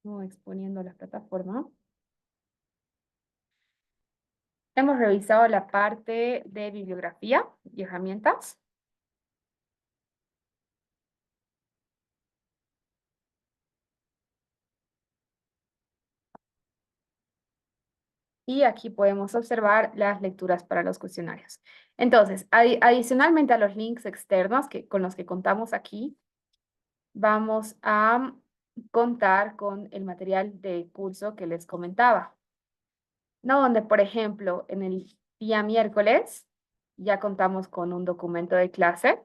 No exponiendo la plataforma. Hemos revisado la parte de bibliografía y herramientas. Y aquí podemos observar las lecturas para los cuestionarios. Entonces, adicionalmente a los links externos con los que contamos aquí, vamos a contar con el material de curso que les comentaba, ¿no? Donde, por ejemplo, en el día miércoles ya contamos con un documento de clase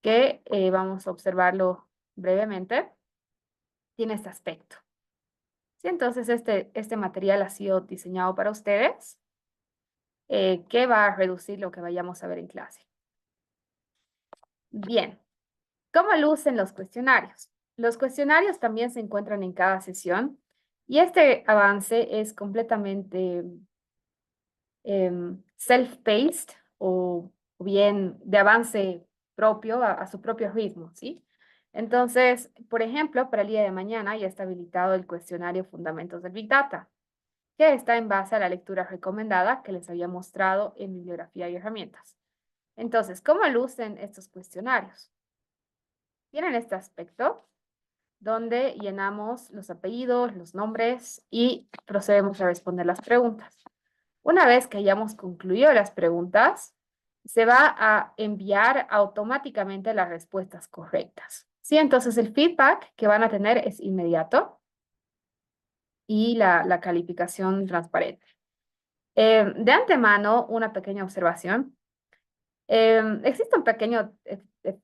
que vamos a observarlo brevemente. Tiene este aspecto. ¿Sí? Entonces, este material ha sido diseñado para ustedes, que va a reducir lo que vayamos a ver en clase. Bien, ¿cómo lucen los cuestionarios? Los cuestionarios también se encuentran en cada sesión y este avance es completamente self-paced o bien de avance propio a su propio ritmo, ¿sí? Entonces, por ejemplo, para el día de mañana ya está habilitado el cuestionario Fundamentos del Big Data, que está en base a la lectura recomendada que les había mostrado en bibliografía y herramientas. Entonces, ¿cómo lucen estos cuestionarios? Tienen este aspecto donde llenamos los apellidos, los nombres y procedemos a responder las preguntas. Una vez que hayamos concluido las preguntas, se va a enviar automáticamente las respuestas correctas. ¿Sí? Entonces el feedback que van a tener es inmediato y la calificación transparente. De antemano, una pequeña observación. Existe un pequeño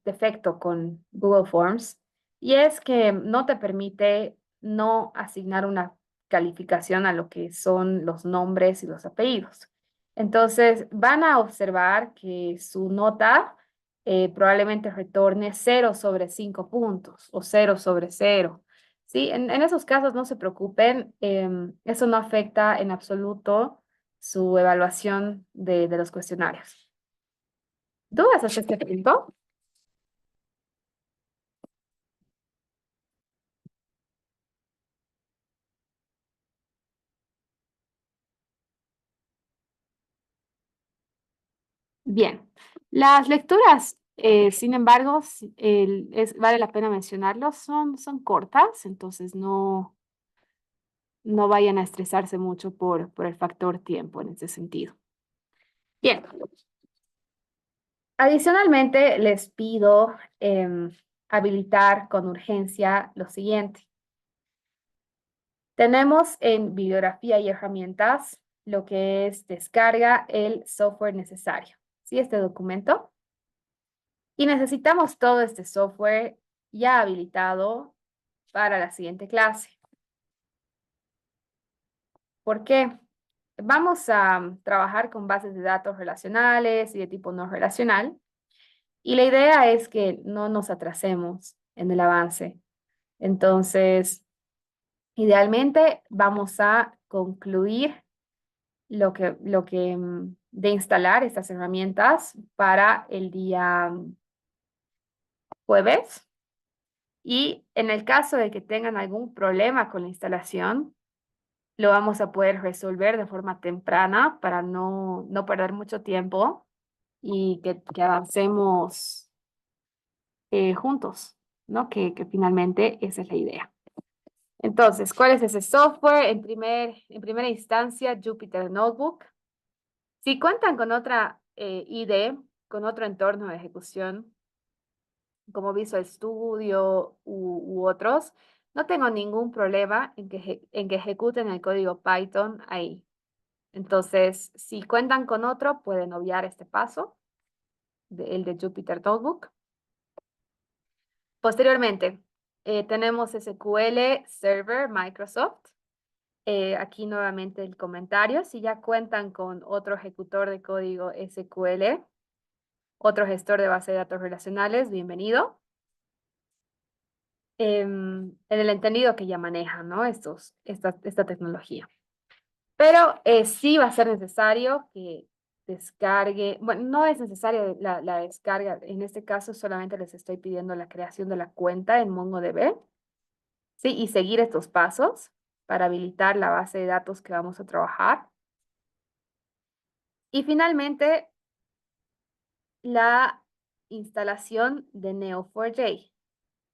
defecto con Google Forms y es que no te permite no asignar una calificación a lo que son los nombres y los apellidos. Entonces, van a observar que su nota probablemente retorne 0/5 puntos o 0/0. ¿Sí? En esos casos no se preocupen, eso no afecta en absoluto su evaluación de los cuestionarios. ¿Dudas hasta este punto? Bien, las lecturas, sin embargo, vale la pena mencionarlo, son cortas, entonces no vayan a estresarse mucho por el factor tiempo en ese sentido. Bien, adicionalmente les pido habilitar con urgencia lo siguiente. Tenemos en bibliografía y herramientas lo que es descarga el software necesario. ¿Sí? Este documento. Y necesitamos todo este software ya habilitado para la siguiente clase. ¿Por qué? Vamos a trabajar con bases de datos relacionales y de tipo no relacional. Y la idea es que no nos atrasemos en el avance. Entonces, idealmente vamos a concluir de instalar estas herramientas para el día jueves. Y en el caso de que tengan algún problema con la instalación, lo vamos a poder resolver de forma temprana para no perder mucho tiempo y que avancemos juntos, ¿no? Que finalmente esa es la idea. Entonces, ¿cuál es ese software? En primera instancia, Jupyter Notebook. Si cuentan con otra IDE, con otro entorno de ejecución, como Visual Studio u otros, no tengo ningún problema en que ejecuten el código Python ahí. Entonces, si cuentan con otro, pueden obviar este paso, el de Jupyter Notebook. Posteriormente, tenemos SQL Server Microsoft. Aquí nuevamente el comentario. Si ya cuentan con otro ejecutor de código SQL, otro gestor de base de datos relacionales, bienvenido. En el entendido que ya manejan, ¿no? Esta tecnología. Pero sí va a ser necesario que descargue, bueno, no es necesario la descarga, en este caso solamente les estoy pidiendo la creación de la cuenta en MongoDB. ¿sí? Y seguir estos pasos para habilitar la base de datos que vamos a trabajar. Y finalmente, la instalación de Neo4j.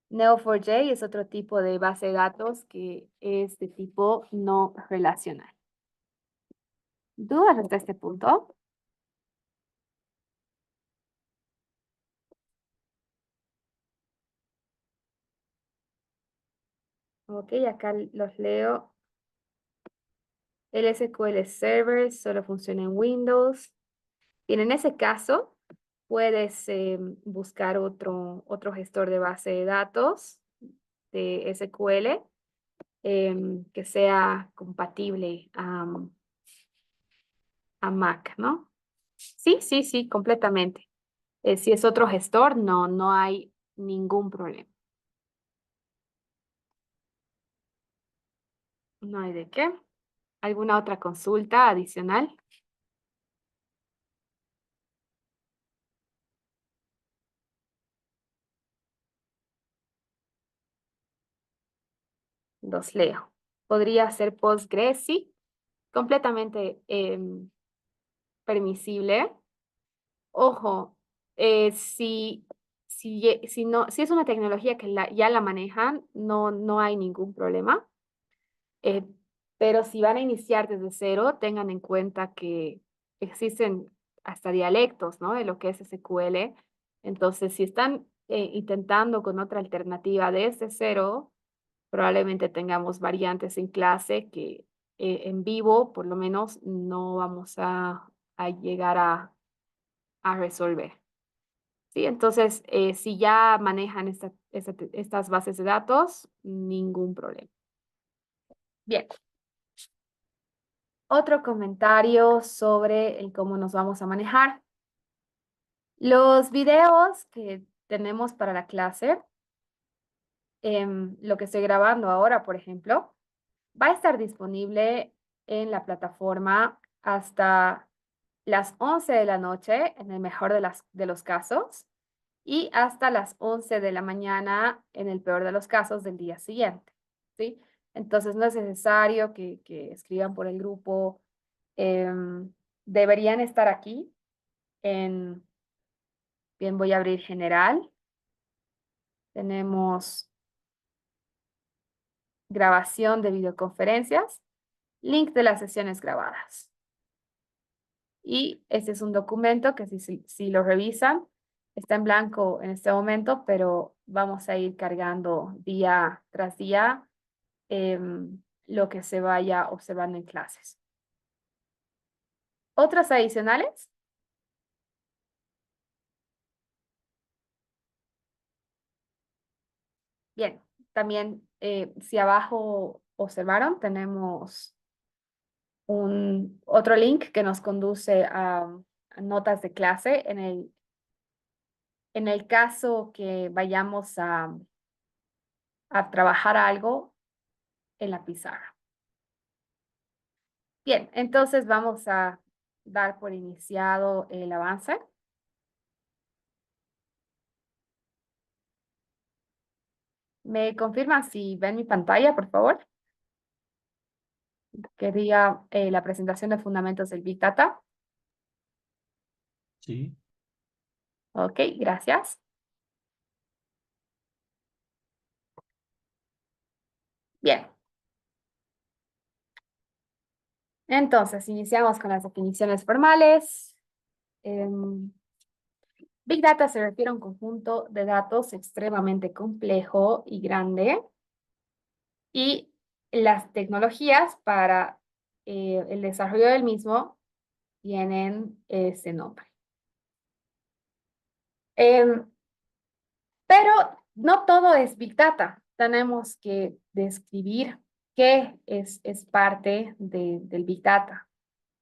Neo4j es otro tipo de base de datos que es de tipo no relacional. ¿Dudas hasta este punto? Ok, acá los leo. El SQL Server solo funciona en Windows. Bien, en ese caso, puedes buscar otro gestor de base de datos de SQL que sea compatible a Mac, ¿no? Sí, sí, sí, completamente. Si es otro gestor, no hay ningún problema. No hay de qué. ¿Alguna otra consulta adicional? Los leo. Podría ser Postgres, sí, completamente permisible. Ojo, si es una tecnología que ya la manejan, no hay ningún problema. Eh, pero si van a iniciar desde cero, tengan en cuenta que existen hasta dialectos, ¿no? De lo que es SQL. Entonces, si están intentando con otra alternativa desde cero, probablemente tengamos variantes en clase que en vivo, por lo menos, no vamos a llegar a resolver. ¿Sí? Entonces, si ya manejan estas bases de datos, ningún problema. Bien. Otro comentario sobre el cómo nos vamos a manejar. Los videos que tenemos para la clase, lo que estoy grabando ahora, por ejemplo, va a estar disponible en la plataforma hasta las 11 de la noche, en el mejor de los casos, y hasta las 11 de la mañana, en el peor de los casos, del día siguiente, ¿sí? Entonces, no es necesario que escriban por el grupo. Deberían estar aquí en, bien, voy a abrir general. Tenemos grabación de videoconferencias, link de las sesiones grabadas. Y este es un documento que si lo revisan, está en blanco en este momento, pero vamos a ir cargando día tras día lo que se vaya observando en clases. ¿Otras adicionales? Bien, también si abajo observaron, tenemos otro link que nos conduce a notas de clase en el caso que vayamos a trabajar algo en la pizarra. Bien, entonces vamos a dar por iniciado el avance. ¿Me confirman si ven mi pantalla, por favor? Quería la presentación de fundamentos del Big Data. Sí. Ok, gracias. Bien. Entonces, iniciamos con las definiciones formales. Big Data se refiere a un conjunto de datos extremadamente complejo y grande, y las tecnologías para el desarrollo del mismo tienen ese nombre. Em, pero no todo es Big Data. Tenemos que describir qué es parte del Big Data,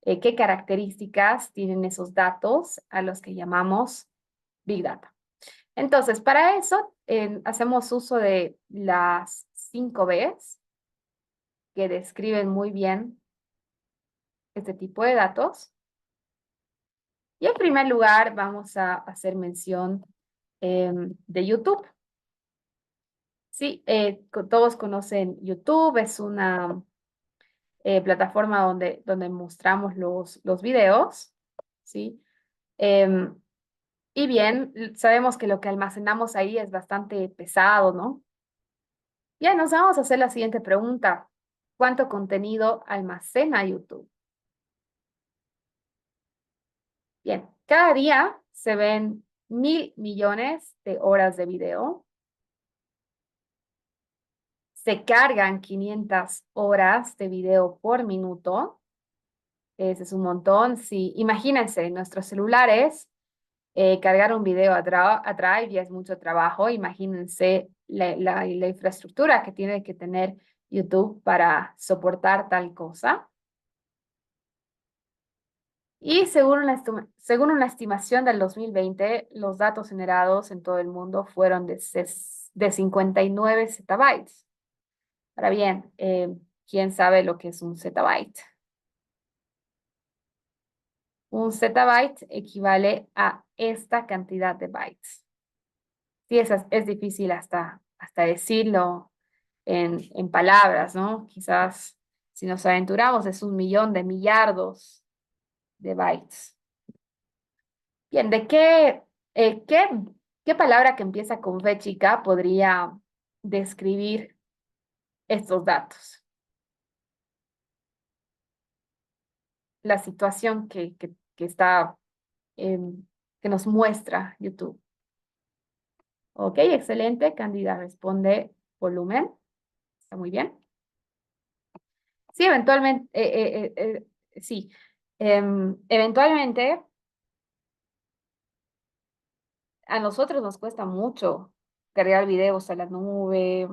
qué características tienen esos datos a los que llamamos Big Data. Entonces, para eso hacemos uso de las 5 Bs que describen muy bien este tipo de datos. Y en primer lugar, vamos a hacer mención de YouTube. Sí, todos conocen YouTube, es una plataforma donde mostramos los videos, ¿sí? Em, y bien, sabemos que lo que almacenamos ahí es bastante pesado, ¿no? Ya nos vamos a hacer la siguiente pregunta. ¿Cuánto contenido almacena YouTube? Bien, cada día se ven 1.000 millones de horas de video, se cargan 500 horas de video por minuto. Ese es un montón. Sí, imagínense, nuestros celulares, cargar un video a Drive ya es mucho trabajo. Imagínense la infraestructura que tiene que tener YouTube para soportar tal cosa. Y según una estimación del 2020, los datos generados en todo el mundo fueron de 59 zettabytes. Ahora bien, ¿quién sabe lo que es un zettabyte? Un zettabyte equivale a esta cantidad de bytes. Sí, es difícil hasta decirlo en palabras, ¿no? Quizás si nos aventuramos es 1 millón de millardos de bytes. Bien, eh, qué, qué palabra que empieza con V chica podría describir estos datos? La situación que está, que nos muestra YouTube. Ok, excelente. Cándida responde volumen. Está muy bien. Sí, eventualmente, sí. Eventualmente, a nosotros nos cuesta mucho cargar videos a la nube,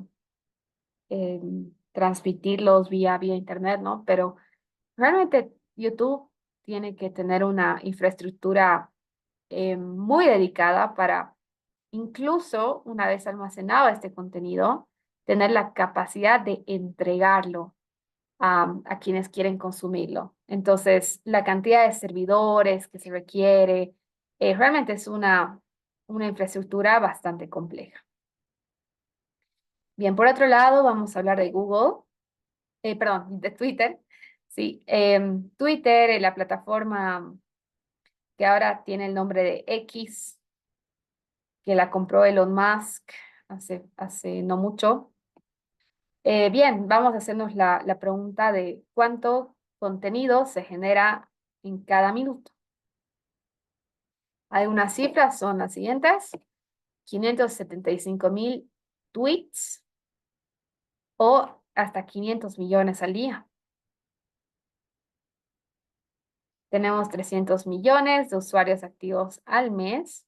transmitirlos vía internet, ¿no? Pero realmente YouTube tiene que tener una infraestructura muy dedicada para, incluso una vez almacenado este contenido, tener la capacidad de entregarlo a quienes quieren consumirlo. Entonces, la cantidad de servidores que se requiere realmente es una infraestructura bastante compleja. Bien, por otro lado, vamos a hablar de Google, perdón, de Twitter. Sí, Twitter, la plataforma que ahora tiene el nombre de X, que la compró Elon Musk hace no mucho. Bien, vamos a hacernos la pregunta de cuánto contenido se genera en cada minuto. Algunas cifras son las siguientes: 575.000 tweets o hasta 500 millones al día. Tenemos 300 millones de usuarios activos al mes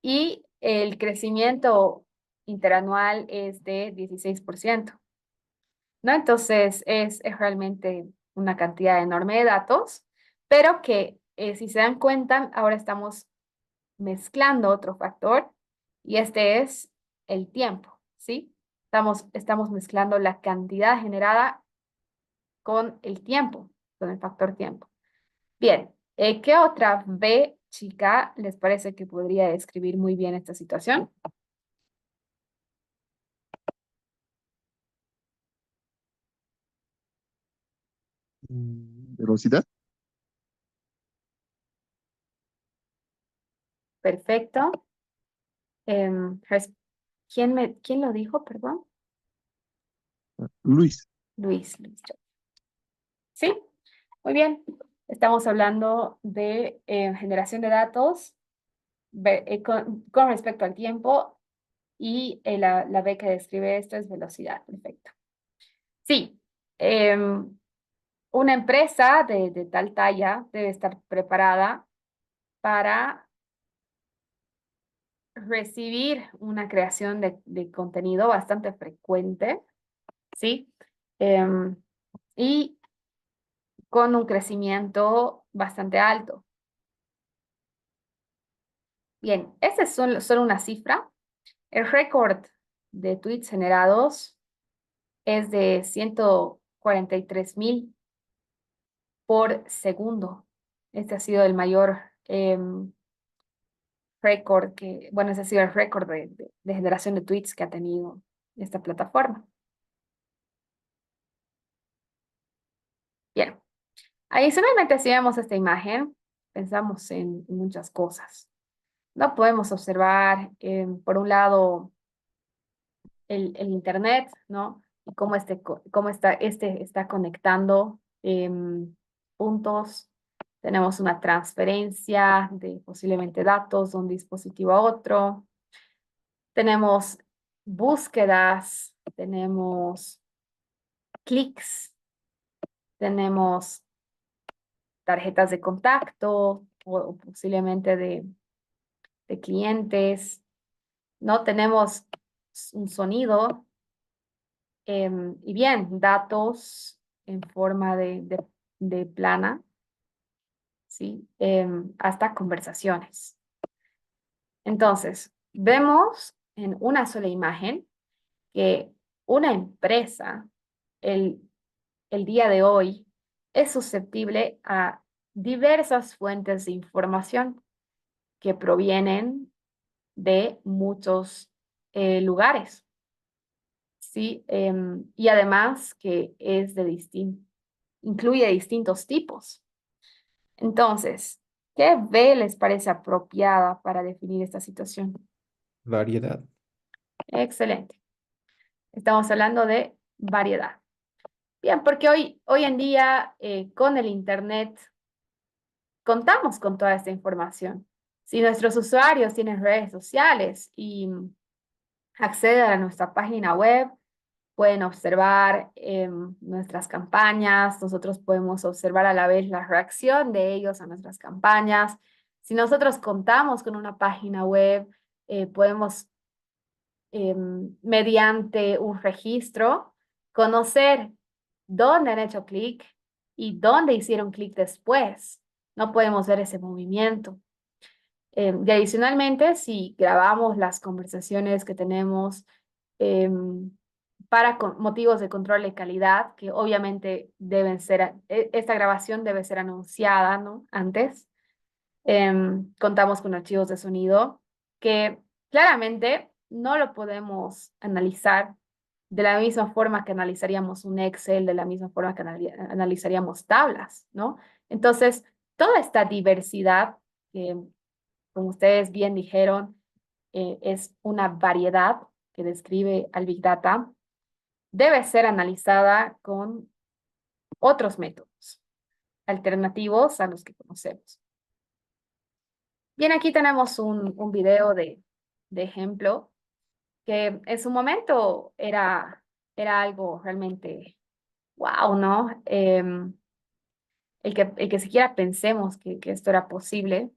y el crecimiento interanual es de 16%, ¿no? Entonces es realmente una cantidad enorme de datos, pero que si se dan cuenta, ahora estamos mezclando otro factor y este es el tiempo, ¿sí? Estamos mezclando la cantidad generada con el tiempo, con el factor tiempo. Bien, ¿qué otra B chica les parece que podría describir muy bien esta situación? Velocidad. Perfecto. Em, res- ¿quién lo dijo, perdón? Luis. Luis. Sí, muy bien. Estamos hablando de generación de datos con respecto al tiempo y la B que describe esto es velocidad. Perfecto. Sí, em, una empresa de tal talla debe estar preparada para recibir una creación de contenido bastante frecuente, ¿sí? Em, y con un crecimiento bastante alto. Bien, esa es solo una cifra. El récord de tweets generados es de 143.000 por segundo. Este ha sido el mayor récord que, bueno, ese ha sido el récord de generación de tweets que ha tenido esta plataforma. Bien, adicionalmente, si vemos esta imagen, pensamos en muchas cosas. No podemos observar, por un lado, el Internet, ¿no? Y cómo, este está conectando puntos. Tenemos una transferencia de posiblemente datos de un dispositivo a otro. Tenemos búsquedas, tenemos clics, tenemos tarjetas de contacto o posiblemente de clientes, ¿no? Tenemos un sonido y bien, datos en forma de plana, ¿sí? Hasta conversaciones. Entonces, vemos en una sola imagen que una empresa, el, el día de hoy, es susceptible a diversas fuentes de información que provienen de muchos lugares, ¿sí? Y además que es incluye distintos tipos. Entonces, ¿qué B les parece apropiada para definir esta situación? Variedad. Excelente. Estamos hablando de variedad. Bien, porque hoy en día con el Internet contamos con toda esta información. Si nuestros usuarios tienen redes sociales y acceden a nuestra página web, pueden observar nuestras campañas, nosotros podemos observar a la vez la reacción de ellos a nuestras campañas. Si nosotros contamos con una página web, podemos, mediante un registro, conocer dónde han hecho clic y dónde hicieron clic después. No podemos ver ese movimiento. Y adicionalmente, si grabamos las conversaciones que tenemos em, para motivos de control de calidad, que obviamente deben ser, esta grabación debe ser anunciada, ¿no? Antes. Contamos con archivos de sonido que claramente no lo podemos analizar de la misma forma que analizaríamos un Excel, de la misma forma que analizaríamos tablas, ¿no? Entonces, toda esta diversidad que, como ustedes bien dijeron, es una variedad que describe al Big Data, debe ser analizada con otros métodos alternativos a los que conocemos. Bien, aquí tenemos un video de ejemplo que en su momento era algo realmente wow, ¿no? El que siquiera pensemos que esto era posible,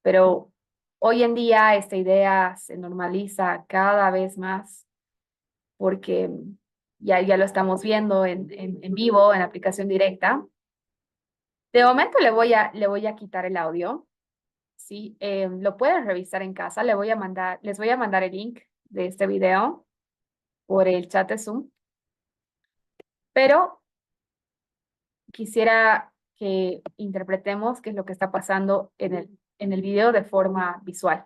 pero hoy en día esta idea se normaliza cada vez más porque ya lo estamos viendo en vivo, en aplicación directa. De momento le voy a quitar el audio, ¿sí? Lo pueden revisar en casa, les voy a mandar el link de este video por el chat de Zoom, pero quisiera que interpretemos qué es lo que está pasando en el video de forma visual.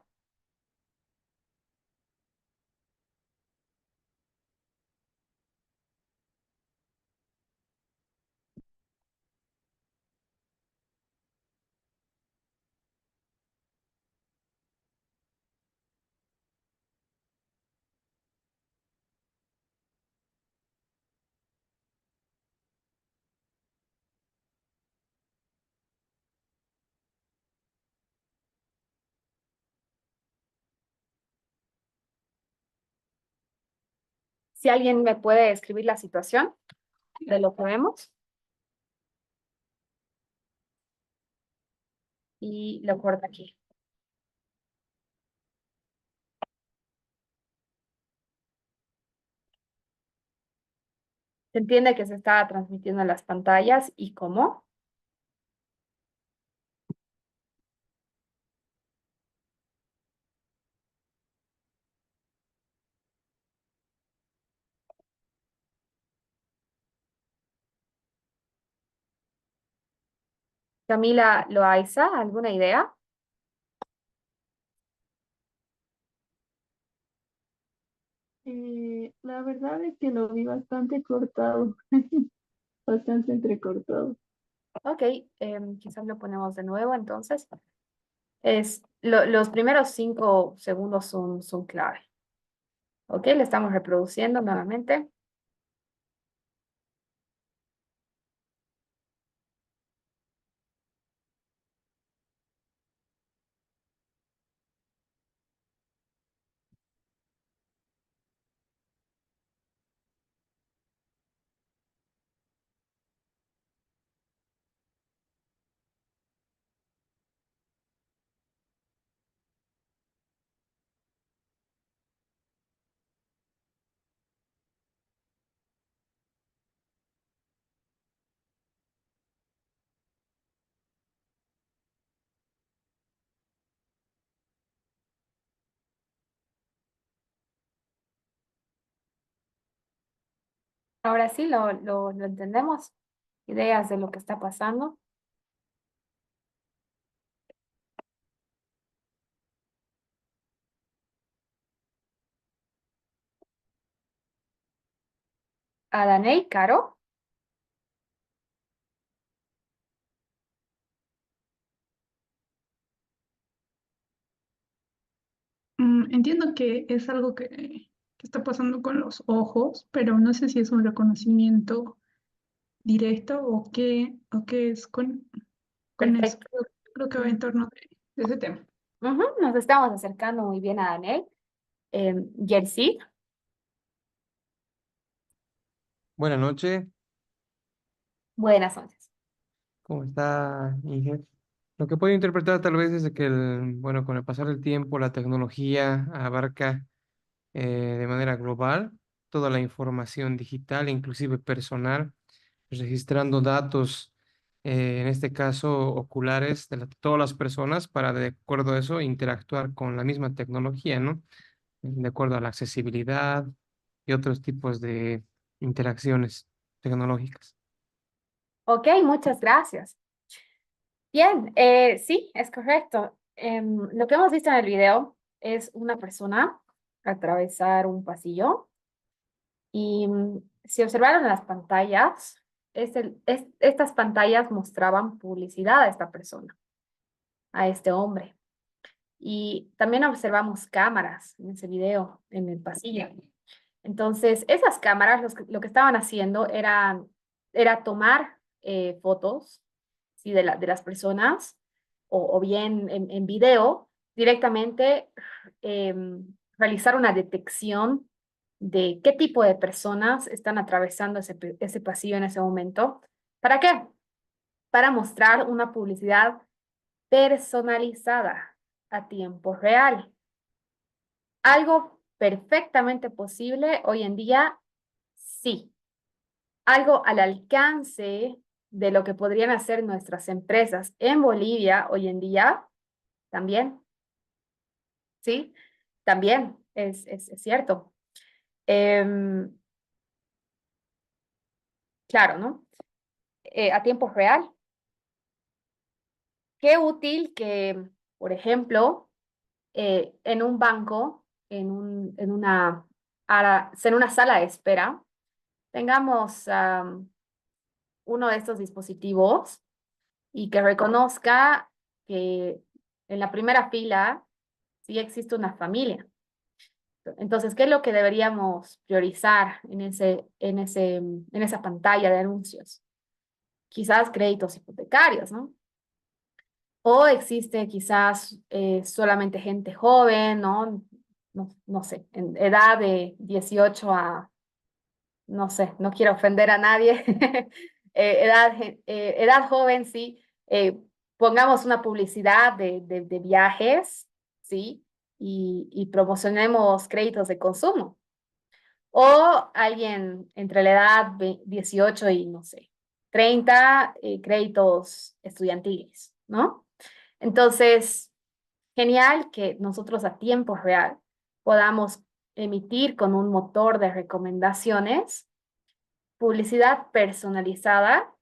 Si alguien me puede describir la situación de lo que vemos y lo corta aquí. Se entiende que se está transmitiendo en las pantallas y cómo. Camila Loaiza, ¿alguna idea? La verdad es que lo vi bastante cortado, bastante entrecortado. Ok, quizás lo ponemos de nuevo entonces. Los primeros 5 segundos son clave. Ok, le estamos reproduciendo nuevamente. Ahora sí lo entendemos. Ideas de lo que está pasando. Adaney, Caro. Entiendo que es algo que está pasando con los ojos, pero no sé si es un reconocimiento directo o qué es con eso. Perfecto. Creo que va Mm. en torno de ese tema. Ujú, nos estamos acercando muy bien a Daney. Jersey, Buenas noches, buenas noches. ¿cómo está, Inger? Lo que puedo interpretar tal vez es de que, bueno, con el pasar del tiempo, la tecnología abarca de manera global toda la información digital, inclusive personal, registrando datos, en este caso oculares, de todas las personas para, de acuerdo a eso, interactuar con la misma tecnología, ¿no? De acuerdo a la accesibilidad y otros tipos de interacciones tecnológicas. Ok, muchas gracias. Bien, sí, es correcto. Lo que hemos visto en el video es una persona atravesar un pasillo y si observaron las pantallas, estas pantallas mostraban publicidad a esta persona, a este hombre. Y también observamos cámaras en ese video, en el pasillo. Entonces, esas cámaras lo que estaban haciendo era tomar fotos, ¿sí? De las personas, o bien en video, directamente realizar una detección de qué tipo de personas están atravesando ese pasillo en ese momento. ¿Para qué? Para mostrar una publicidad personalizada a tiempo real. Algo perfectamente posible hoy en día, sí. Algo al alcance de lo que podrían hacer nuestras empresas en Bolivia hoy en día, también, ¿sí? También es cierto. Em, claro, ¿no? A tiempo real. Qué útil que, por ejemplo, en un banco, en una sala de espera, tengamos uno de estos dispositivos y que reconozca que en la primera fila sí existe una familia. Entonces, ¿qué es lo que deberíamos priorizar en esa pantalla de anuncios? Quizás créditos hipotecarios, ¿no? O existe quizás solamente gente joven, ¿no? No sé, en edad de 18 a, no sé, no quiero ofender a nadie, edad joven, sí, pongamos una publicidad de viajes, sí, y promocionemos créditos de consumo. O alguien entre la edad de 18 y, no sé, 30 créditos estudiantiles, ¿no? Entonces, genial que nosotros a tiempo real podamos emitir con un motor de recomendaciones publicidad personalizada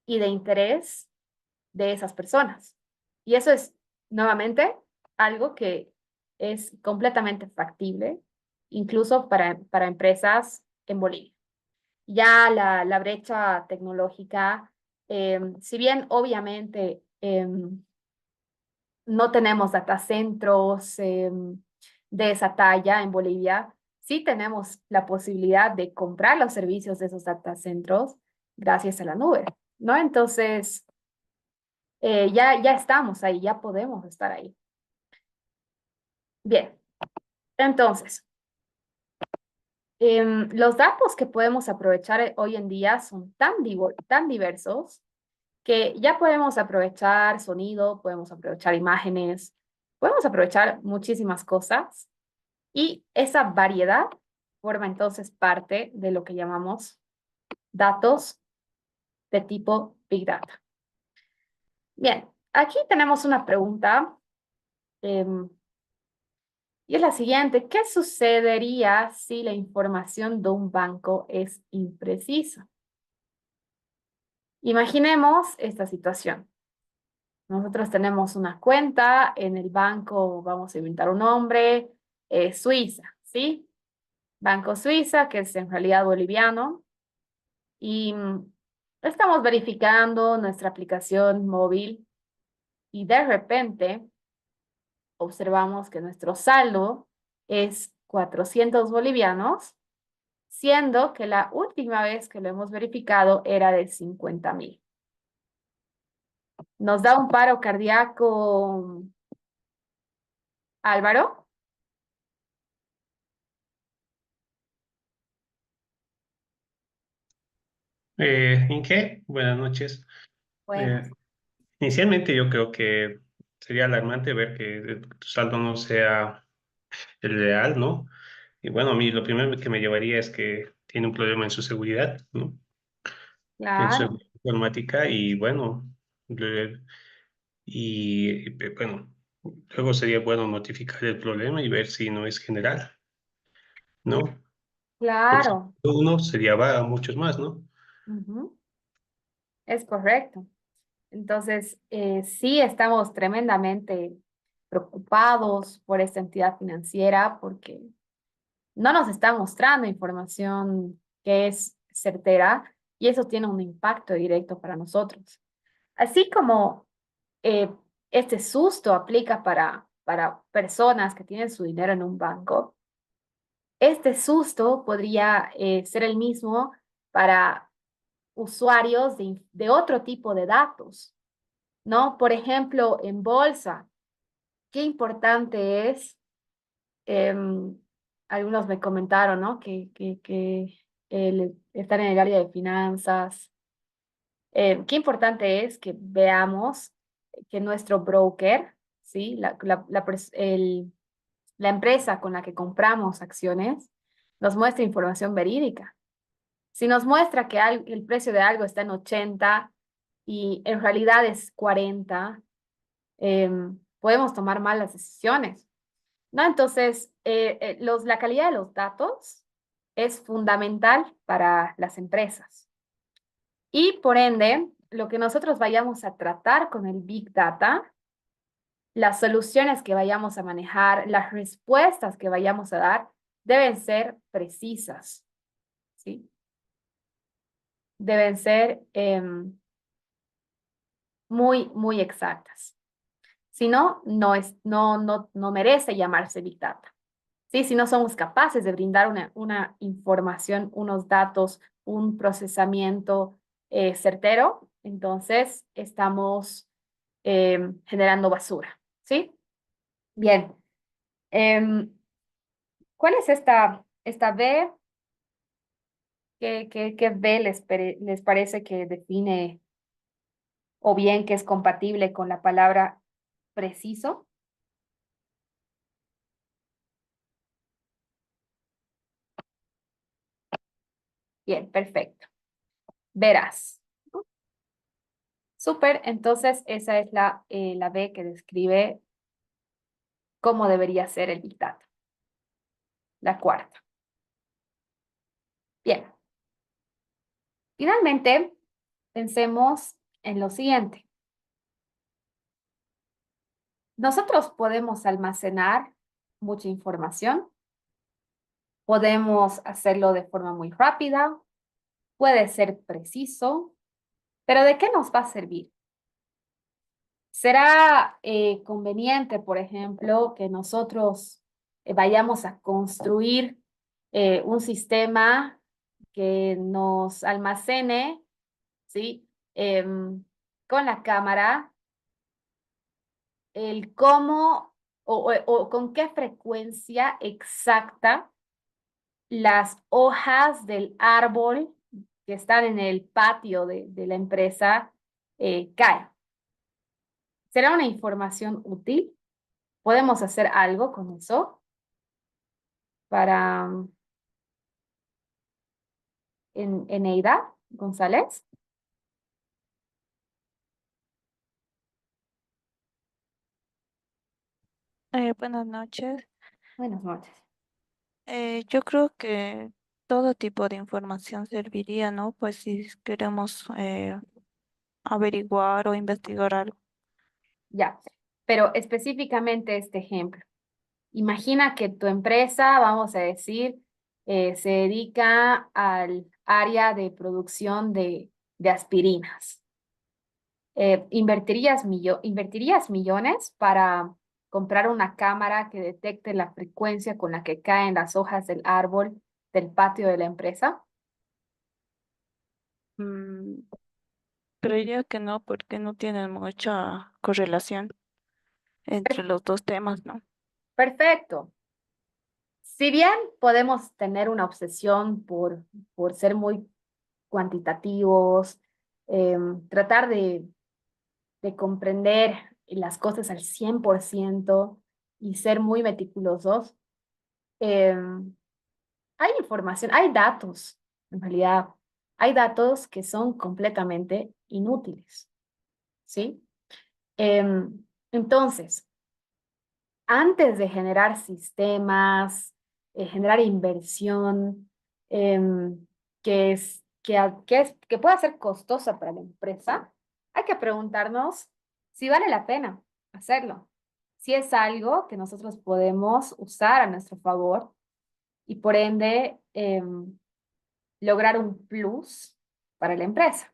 y de interés de esas personas. Y eso es, nuevamente, algo que es completamente factible incluso para empresas en Bolivia. Ya la brecha tecnológica, si bien obviamente no tenemos datacentros de esa talla en Bolivia, sí tenemos la posibilidad de comprar los servicios de esos datacentros gracias a la nube, ¿no? Entonces, ya estamos ahí, ya podemos estar ahí. Bien, entonces, los datos que podemos aprovechar hoy en día son tan diversos que ya podemos aprovechar sonido, podemos aprovechar imágenes, podemos aprovechar muchísimas cosas y esa variedad forma entonces parte de lo que llamamos datos de tipo Big Data. Bien, aquí tenemos una pregunta em, y es la siguiente. ¿Qué sucedería si la información de un banco es imprecisa? Imaginemos esta situación. Nosotros tenemos una cuenta en el banco, vamos a inventar un nombre, Suiza, ¿sí? Banco Suiza, que es en realidad boliviano, y estamos verificando nuestra aplicación móvil y de repente observamos que nuestro saldo es 400 bolivianos, siendo que la última vez que lo hemos verificado era de 50.000. Nos da un paro cardíaco, Álvaro. Inge, buenas noches. Bueno, Eh, Inicialmente yo creo que sería alarmante ver que tu saldo no sea el real, ¿no? Y bueno, a mí lo primero que me llevaría es que tiene un problema en su seguridad, ¿no? En su claro, seguridad informática y bueno, bueno, luego sería bueno notificar el problema y ver si no es general, ¿no? Porque si claro. uno sería va a muchos más, ¿no? Ujú, es correcto. Entonces, sí estamos tremendamente preocupados por esta entidad financiera porque no nos está mostrando información que es certera y eso tiene un impacto directo para nosotros. Así como eh, este susto aplica para personas que tienen su dinero en un banco, este susto podría ser el mismo para usuarios de otro tipo de datos, ¿no? Por ejemplo, en bolsa, qué importante es, em, algunos me comentaron, ¿no? Que estar en el área de finanzas, qué importante es que veamos que nuestro broker, ¿sí? La empresa con la que compramos acciones, nos muestra información verídica. Si nos muestra que el precio de algo está en 80 y en realidad es 40, podemos tomar malas decisiones, ¿no? Entonces, la calidad de los datos es fundamental para las empresas. Y por ende, lo que nosotros vayamos a tratar con el Big Data, las soluciones que vayamos a manejar, las respuestas que vayamos a dar, deben ser precisas, ¿sí? Deben ser muy exactas. Si no, no merece llamarse Big Data. ¿Sí? Si no somos capaces de brindar una información, unos datos, un procesamiento certero, entonces estamos generando basura. ¿Sí? Bien. Em, ¿Cuál es esta B? ¿Qué B les parece que define o bien que es compatible con la palabra preciso? Bien, perfecto. Verás. Súper, entonces esa es la B que describe cómo debería ser el Big Data. La cuarta. Bien, finalmente pensemos en lo siguiente. Nosotros podemos almacenar mucha información, Podemos hacerlo de forma muy rápida, puede ser preciso, pero ¿de qué nos va a servir? ¿Será conveniente, por ejemplo, que nosotros vayamos a construir un sistema que nos almacene, ¿sí? Con la cámara, el cómo o con qué frecuencia exacta las hojas del árbol que están en el patio de la empresa caen? ¿Será una información útil? ¿Podemos hacer algo con eso para Eneida González? Buenas noches. Buenas noches. Yo creo que todo tipo de información serviría, ¿no? Pues si queremos averiguar o investigar algo. Ya, pero específicamente este ejemplo. Imagina que tu empresa, vamos a decir, se dedica al área de producción de aspirinas. ¿Invertirías millones para comprar una cámara que detecte la frecuencia con la que caen las hojas del árbol del patio de la empresa? Mm, Creería que no, porque no tienen mucha correlación entre los dos temas, ¿no? Perfecto. Si bien podemos tener una obsesión por ser muy cuantitativos, tratar de comprender las cosas al 100% y ser muy meticulosos, em, hay información, hay datos, en realidad, hay datos que son completamente inútiles, ¿sí? Entonces, antes de generar sistemas, generar inversión, que pueda ser costosa para la empresa, hay que preguntarnos si vale la pena hacerlo, si es algo que nosotros podemos usar a nuestro favor y por ende lograr un plus para la empresa.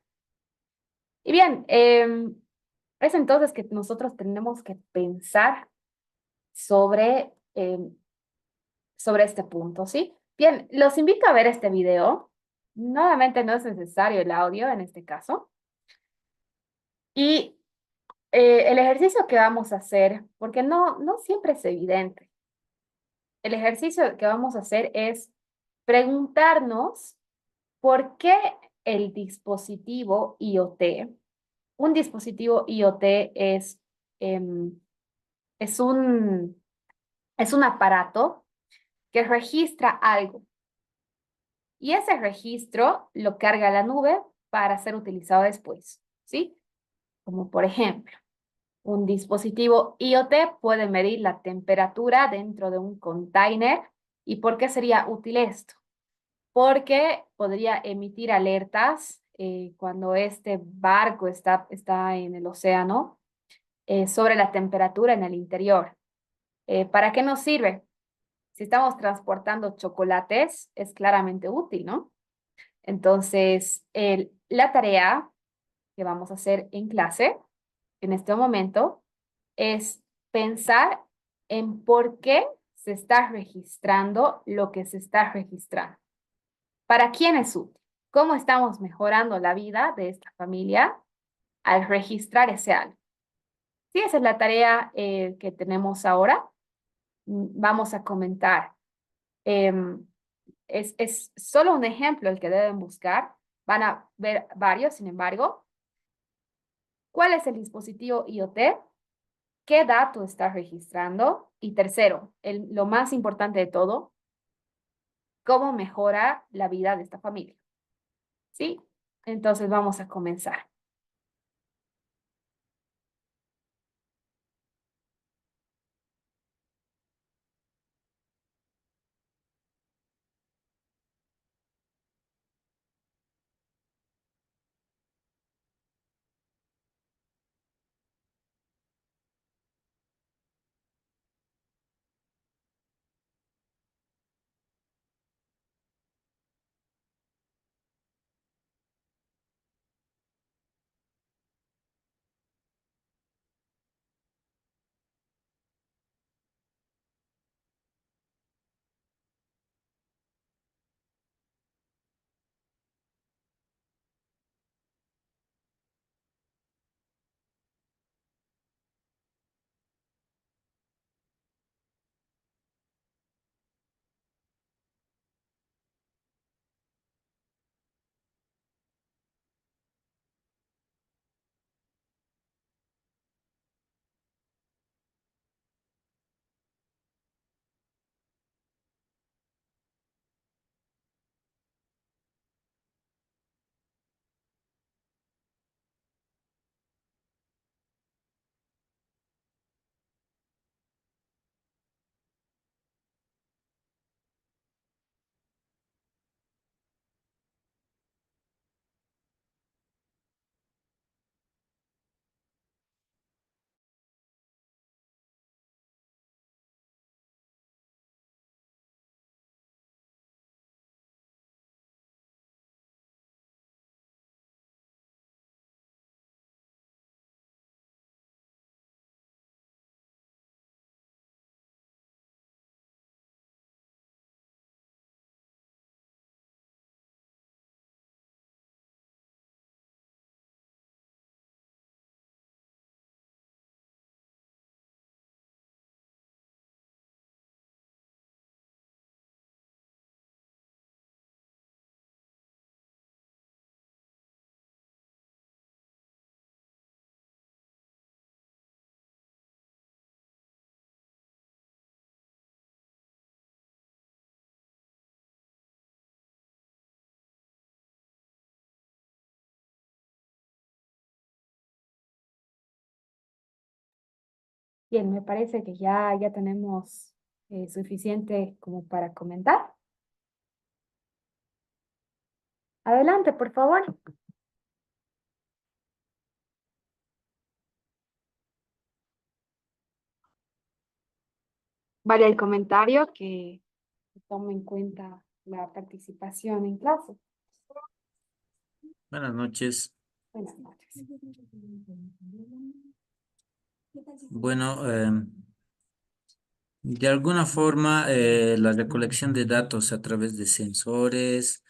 Y bien, es entonces que nosotros tenemos que pensar sobre, sobre este punto, ¿sí? Bien, los invito a ver este video. Nuevamente no es necesario el audio en este caso. Y el ejercicio que vamos a hacer, porque no siempre es evidente, el ejercicio que vamos a hacer es preguntarnos por qué el dispositivo IoT, un dispositivo IoT em, es es un aparato que registra algo. Y ese registro lo carga la nube para ser utilizado después, ¿sí? Como por ejemplo, un dispositivo IoT puede medir la temperatura dentro de un container. ¿Y por qué sería útil esto? Porque podría emitir alertas cuando este barco está en el océano sobre la temperatura en el interior. ¿Para qué nos sirve? Si estamos transportando chocolates, es claramente útil, ¿no? Entonces, la tarea que vamos a hacer en clase en este momento es pensar en por qué se está registrando lo que se está registrando. ¿Para quién es útil? ¿Cómo estamos mejorando la vida de esta familia al registrar ese algo? Sí, esa es la tarea que tenemos ahora. Vamos a comentar. Em, es solo un ejemplo el que deben buscar. Van a ver varios, sin embargo. ¿Cuál es el dispositivo IoT? ¿Qué dato está registrando? Y tercero, lo más importante de todo, ¿cómo mejora la vida de esta familia? ¿Sí? Entonces vamos a comenzar. Bien, me parece que ya tenemos suficiente como para comentar. Adelante, por favor. Vale el comentario que tome en cuenta la participación en clase. Buenas noches. Buenas noches. Bueno, de alguna forma la recolección de datos a través de sensores,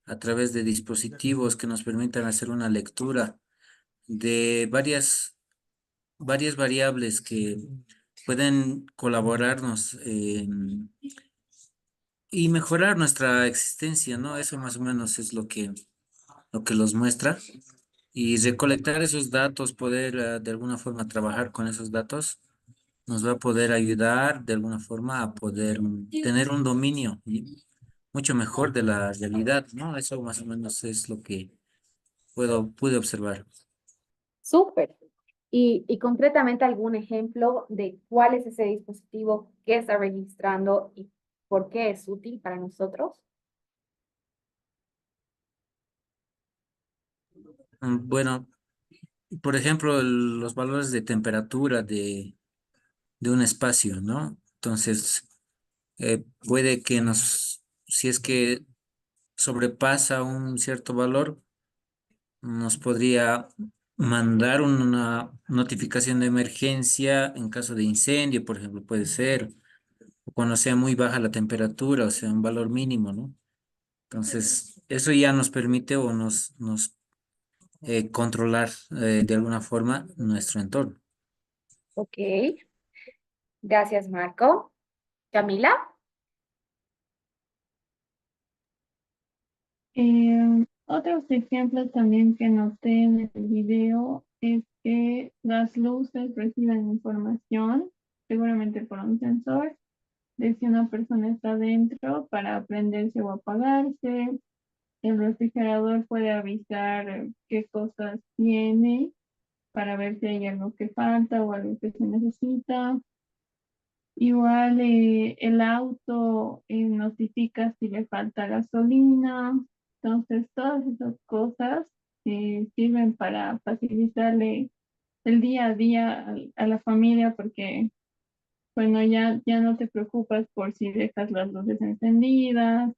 a través de dispositivos que nos permitan hacer una lectura de varias variables que pueden colaborarnos y mejorar nuestra existencia, ¿no? Eso más o menos es lo que los muestra. Y recolectar esos datos, poder de alguna forma trabajar con esos datos, nos va a poder ayudar de alguna forma a poder tener un dominio mucho mejor de la realidad, ¿no? Eso más o menos es lo que pude observar. Súper. Y concretamente algún ejemplo de cuál es ese dispositivo que está registrando y por qué es útil para nosotros. Bueno, por ejemplo, los valores de temperatura de un espacio, ¿no? Entonces, puede que si es que sobrepasa un cierto valor, nos podría mandar una notificación de emergencia en caso de incendio, por ejemplo, puede ser, o cuando sea muy baja la temperatura, o sea, un valor mínimo, ¿no? Entonces, eso ya nos permite o nos controlar de alguna forma nuestro entorno. Ok, gracias, Marco. Camila. Otros ejemplos también que noté en el video es que las luces reciben información, seguramente por un sensor, de si una persona está dentro para prenderse o apagarse. El refrigerador puede avisar qué cosas tiene para ver si hay algo que falta o algo que se necesita. Igual el auto notifica si le falta gasolina. Entonces, todas esas cosas sirven para facilitarle el día a día a la familia porque, bueno, ya no te preocupas por si dejas las luces encendidas,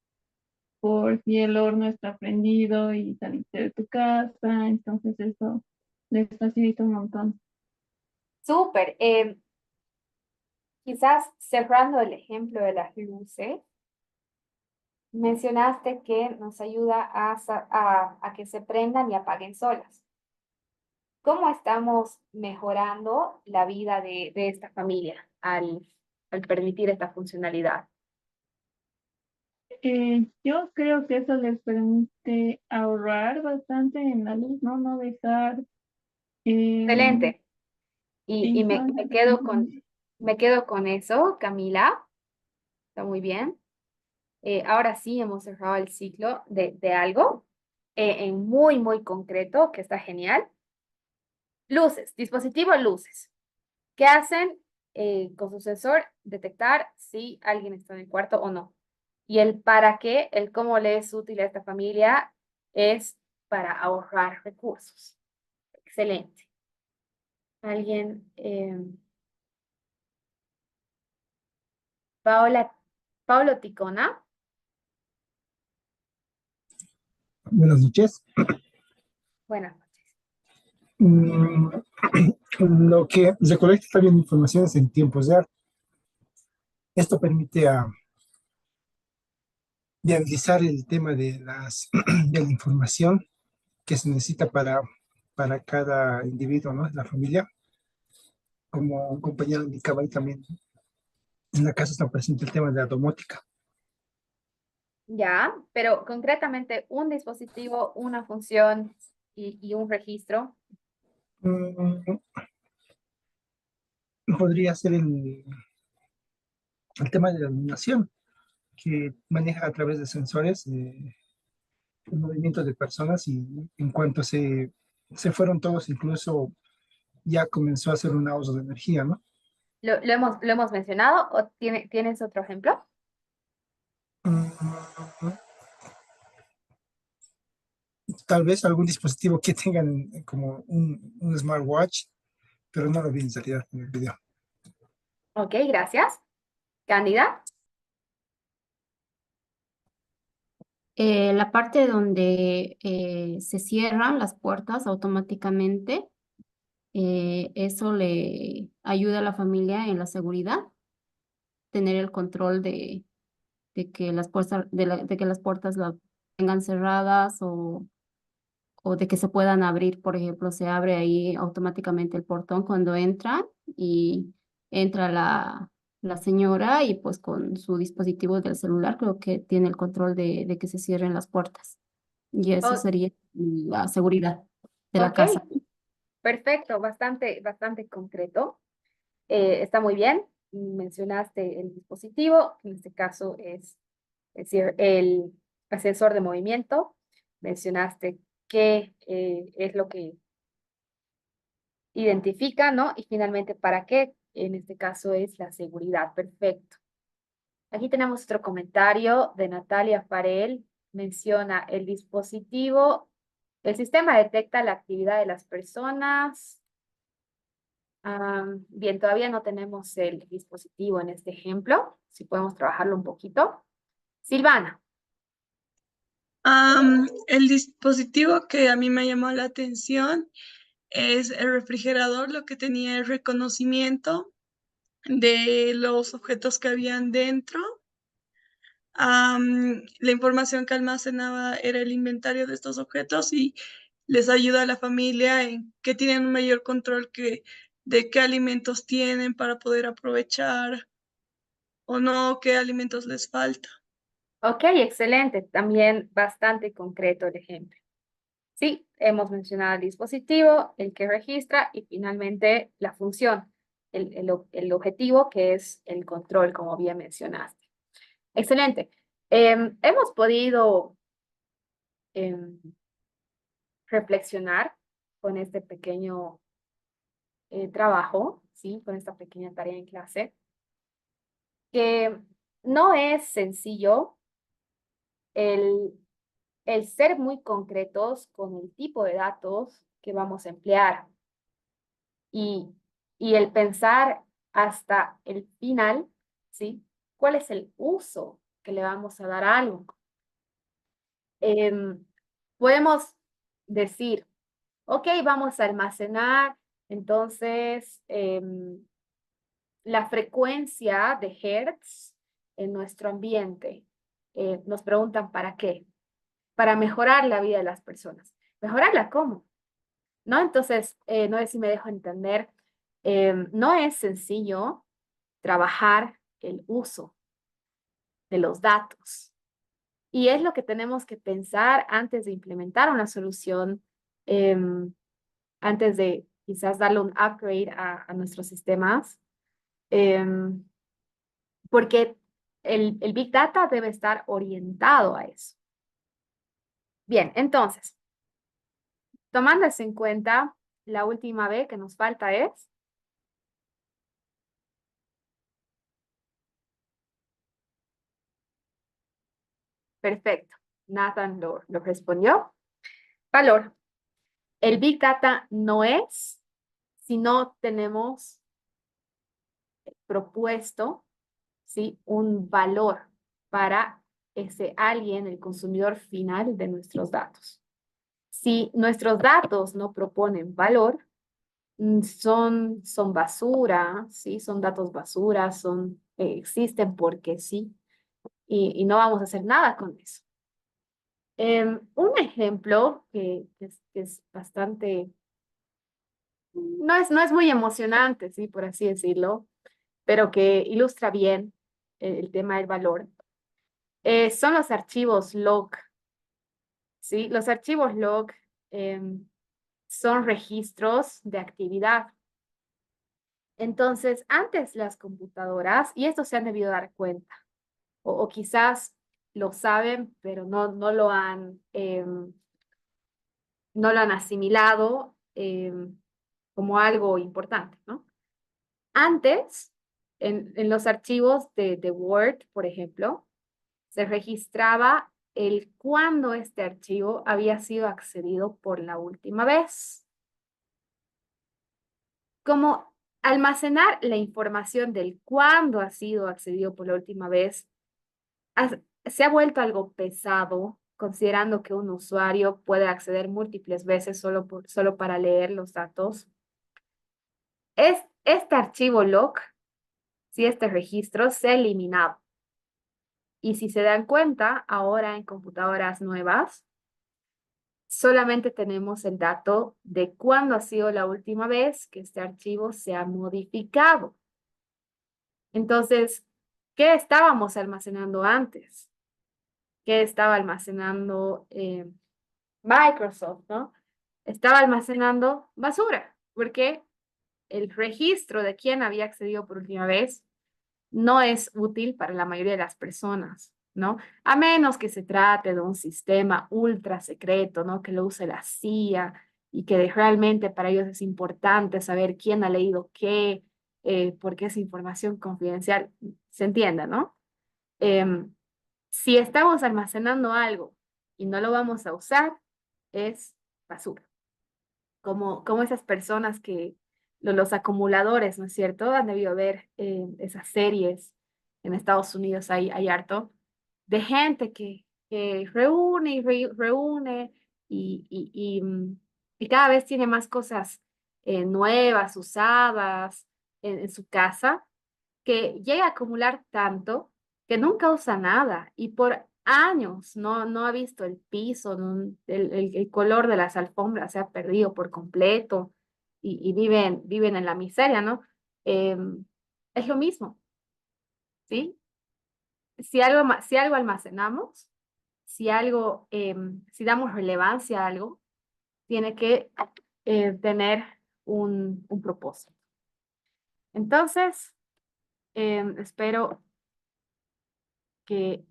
por si el horno está prendido y saliste de tu casa. Entonces, eso les facilita un montón. Súper. Quizás cerrando el ejemplo de las luces, mencionaste que nos ayuda a que se prendan y apaguen solas. ¿Cómo estamos mejorando la vida de esta familia al permitir esta funcionalidad? Yo creo que eso les permite ahorrar bastante en la luz, ¿no? No dejar, eh, Excelente. Y sí, no dejar- me quedo con eso, Camila. Está muy bien. Ahora sí hemos cerrado el ciclo de algo en muy concreto, que está genial. Luces, dispositivo luces. ¿Qué hacen con su sensor? Detectar si alguien está en el cuarto o no. Y el para qué, el cómo le es útil a esta familia es para ahorrar recursos. Excelente. Alguien, Paola, Paulo Ticona. Buenas noches. Buenas noches. Mm, Lo que recolecta también informaciones en tiempo real. Esto permite viabilizar el tema de de la información que se necesita para cada individuo, ¿no? La familia. Como un compañero indicaba ahí también, en la casa está presente el tema de la domótica. Ya, pero concretamente un dispositivo, una función y un registro. Mm, Podría ser el tema de la iluminación, que maneja a través de sensores el movimiento de personas y en cuanto se fueron todos, incluso ya comenzó a hacer un ahorro de energía, ¿no? lo hemos mencionado o tienes otro ejemplo? Mm, Tal vez algún dispositivo que tengan como un smartwatch, pero no lo vi en realidad en el video. Ok, gracias. Cándida. La parte donde se cierran las puertas automáticamente, eso le ayuda a la familia en la seguridad, tener el control de que las puertas, de que las puertas las tengan cerradas o de que se puedan abrir. Por ejemplo, se abre ahí automáticamente el portón cuando entran y entra la señora y pues con su dispositivo del celular creo que tiene el control de que se cierren las puertas. Y eso O- sería la seguridad de la ok, casa. perfecto, bastante concreto. Está muy bien. Mencionaste el dispositivo, que en este caso es decir, el ascensor de movimiento. Mencionaste qué es lo que identifica, ¿no? Y finalmente, ¿para qué? En este caso es la seguridad. Perfecto. Aquí tenemos otro comentario de Natalia Farel. Menciona el dispositivo. El sistema detecta la actividad de las personas. Bien, todavía no tenemos el dispositivo en este ejemplo. Si podemos trabajarlo un poquito. Silvana. El dispositivo que a mí me llamó la atención es el refrigerador, lo que tenía el reconocimiento de los objetos que habían dentro. La información que almacenaba era el inventario de estos objetos y les ayuda a la familia en que tienen un mayor control de qué alimentos tienen para poder aprovechar o no, qué alimentos les falta. Ok, excelente. También bastante concreto el ejemplo. Sí, hemos mencionado el dispositivo, el que registra y finalmente la función, el objetivo que es el control, como bien mencionaste. Excelente. Hemos podido em, reflexionar con este pequeño trabajo, ¿sí? Con esta pequeña tarea en clase, que no es sencillo el ser muy concretos con el tipo de datos que vamos a emplear y, y el pensar hasta el final, ¿sí? ¿Cuál es el uso que le vamos a dar a algo? Podemos decir, ok, vamos a almacenar entonces la frecuencia de Hertz en nuestro ambiente. Nos preguntan, ¿para qué? Para mejorar la vida de las personas. ¿Mejorarla cómo? ¿No? Entonces, no sé si me dejo entender, no es sencillo trabajar el uso de los datos. Y es lo que tenemos que pensar antes de implementar una solución, antes de quizás darle un upgrade a nuestros sistemas, em, porque el Big Data debe estar orientado a eso. Bien, entonces, tomando eso en cuenta, la última B que nos falta es perfecto. Nathan lo respondió. Valor. El Big Data no es si no tenemos propuesto, ¿sí? Un valor para ese alguien, el consumidor final de nuestros datos. Si nuestros datos no proponen valor, son basura, ¿sí? Son datos basura, existen porque sí, y no vamos a hacer nada con eso. Un ejemplo que es bastante, no es muy emocionante, ¿sí? Por así decirlo, pero que ilustra bien el tema del valor, son los archivos log, ¿sí? Los archivos log son registros de actividad. Entonces, antes las computadoras, y esto se han debido dar cuenta, o quizás lo saben, pero no lo han asimilado como algo importante, ¿no? Antes, en los archivos de Word, por ejemplo, se registraba el cuándo este archivo había sido accedido por la última vez. Como almacenar la información del cuándo ha sido accedido por la última vez se ha vuelto algo pesado, considerando que un usuario puede acceder múltiples veces solo para leer los datos. Este archivo log, si este registro, se ha eliminado. Y si se dan cuenta, ahora en computadoras nuevas, solamente tenemos el dato de cuándo ha sido la última vez que este archivo se ha modificado. Entonces, ¿qué estábamos almacenando antes? ¿Qué estaba almacenando Microsoft, ¿no? Estaba almacenando basura, porque el registro de quién había accedido por última vez no es útil para la mayoría de las personas, ¿no? A menos que se trate de un sistema ultra secreto, ¿no? Que lo use la CIA y que realmente para ellos es importante saber quién ha leído qué, porque es información confidencial, se entienda, ¿no? Si estamos almacenando algo y no lo vamos a usar, es basura. Como esas personas que, los acumuladores, ¿no es cierto? Han debido ver esas series en Estados Unidos, hay harto, de gente que reúne y reúne y cada vez tiene más cosas nuevas, usadas en su casa, que llega a acumular tanto que nunca usa nada y por años no ha visto el piso, el color de las alfombras se ha perdido por completo y viven en la miseria, ¿no? Es lo mismo, ¿sí? Si algo almacenamos, si damos relevancia a algo, tiene que tener un propósito. Entonces, espero que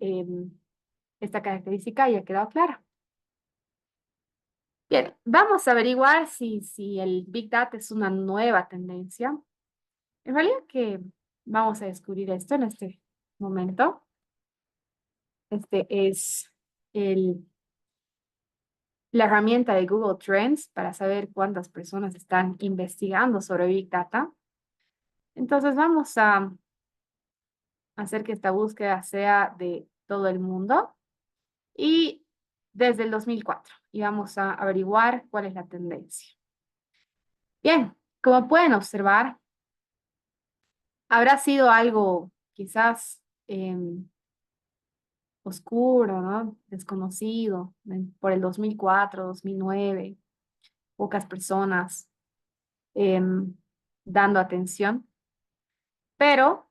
esta característica haya quedado clara. Bien, vamos a averiguar si el Big Data es una nueva tendencia. En realidad que vamos a descubrir esto en este momento. Este es la herramienta de Google Trends para saber cuántas personas están investigando sobre Big Data. Entonces vamos a hacer que esta búsqueda sea de todo el mundo y desde el 2004 y vamos a averiguar cuál es la tendencia. Bien, como pueden observar, habrá sido algo quizás oscuro, ¿no? Desconocido por el 2004, 2009, pocas personas dando atención, pero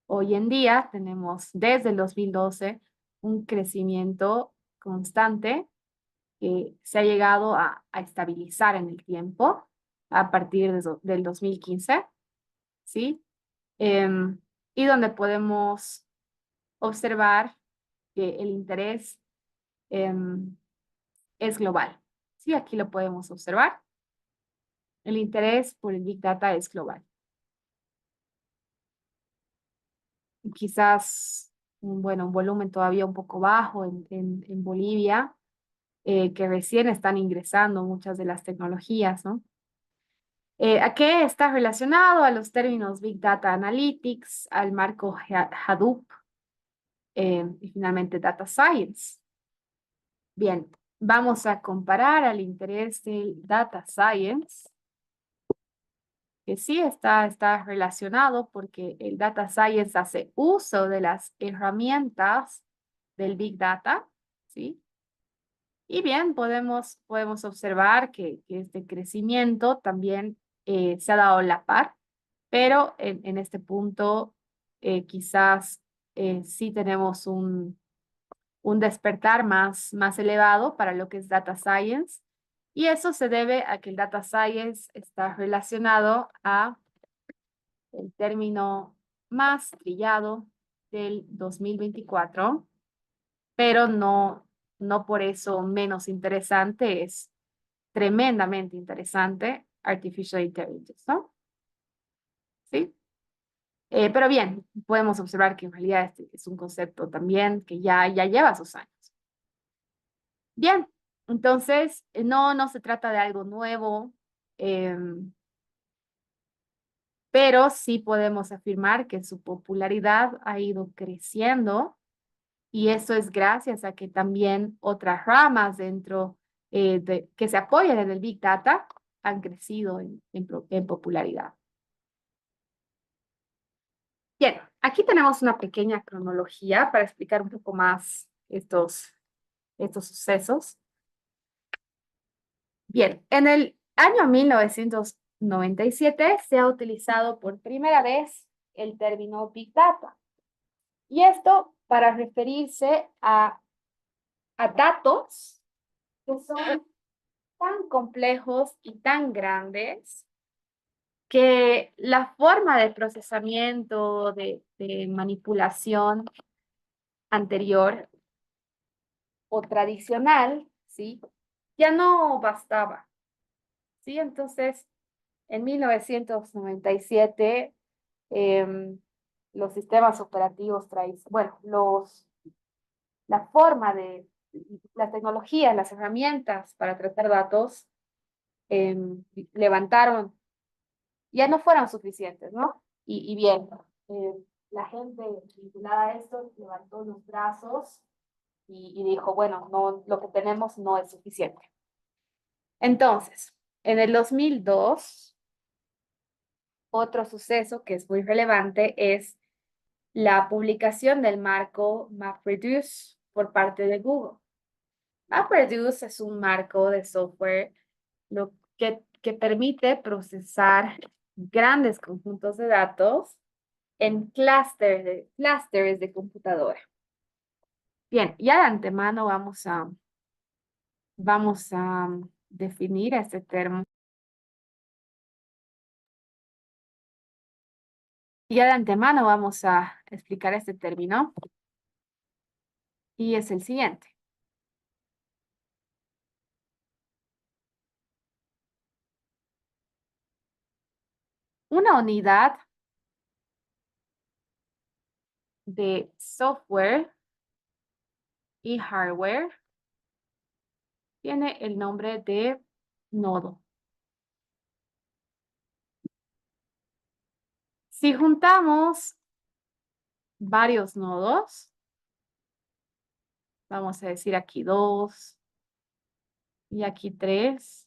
hoy en día tenemos desde el 2012 un crecimiento constante que se ha llegado a estabilizar en el tiempo a partir del 2015, ¿sí? Y donde podemos observar que el interés es global. Sí, aquí lo podemos observar. El interés por el Big Data es global. Quizás, un volumen todavía un poco bajo en Bolivia, que recién están ingresando muchas de las tecnologías, ¿no? ¿A qué está relacionado? A los términos Big Data Analytics, al marco Hadoop y finalmente Data Science. Bien, vamos a comparar al interés del Data Science, que sí está relacionado porque el Data Science hace uso de las herramientas del Big Data, ¿sí? Y bien, podemos observar que este crecimiento también se ha dado a la par, pero en este punto quizás sí tenemos un despertar más elevado para lo que es Data Science, y eso se debe a que el Data Science está relacionado a el término más trillado del 2024, pero no por eso menos interesante, es tremendamente interesante Artificial Intelligence, ¿no? ¿Sí? Pero bien, podemos observar que en realidad este es un concepto también que ya lleva sus años. Bien, entonces no se trata de algo nuevo, pero sí podemos afirmar que su popularidad ha ido creciendo y eso es gracias a que también otras ramas dentro que se apoyan en el Big Data han crecido en popularidad. Bien, aquí tenemos una pequeña cronología para explicar un poco más estos sucesos. Bien, en el año 1997 se ha utilizado por primera vez el término Big Data. Y esto para referirse a datos que son tan complejos y tan grandes que la forma de procesamiento, de manipulación anterior o tradicional, ¿sí? Ya no bastaba, ¿sí? Entonces, en 1997, los sistemas operativos bueno, la forma de, las tecnologías, las herramientas para tratar datos, levantaron, ya no fueron suficientes, ¿no? Y bien, la gente vinculada a esto levantó los brazos y dijo, bueno, no, lo que tenemos no es suficiente. Entonces, en el 2002, otro suceso que es muy relevante es la publicación del marco MapReduce por parte de Google. MapReduce es un marco de software que permite procesar grandes conjuntos de datos en clústeres de computadora. Bien, ya de antemano vamos a definir este término. Ya de antemano vamos a explicar este término y es el siguiente. Una unidad de software y hardware tiene el nombre de nodo. Si juntamos varios nodos, vamos a decir aquí 2 y aquí 3,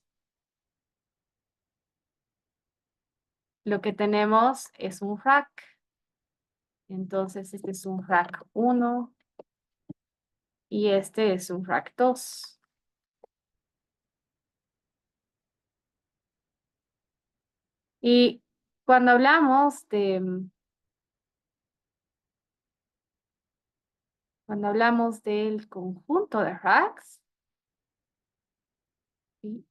lo que tenemos es un rack. Entonces este es un rack 1 y este es un rack 2. Y cuando hablamos del conjunto de racks, ¿sí?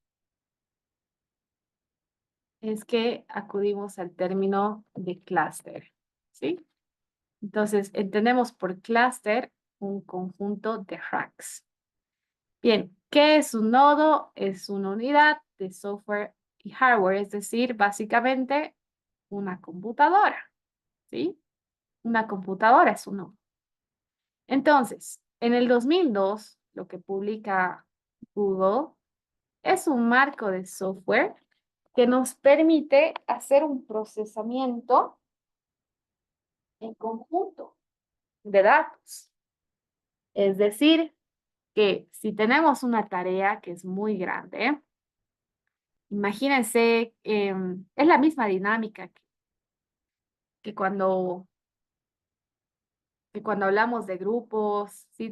Es que acudimos al término de clúster, ¿sí? Entonces, entendemos por clúster un conjunto de racks. Bien, ¿qué es un nodo? Es una unidad de software y hardware, es decir, básicamente una computadora, ¿sí? Una computadora es un nodo. Entonces, en el 2002, lo que publica Google es un marco de software que nos permite hacer un procesamiento en conjunto de datos. Es decir, que si tenemos una tarea que es muy grande, imagínense, es la misma dinámica que cuando, que cuando hablamos de grupos, ¿sí?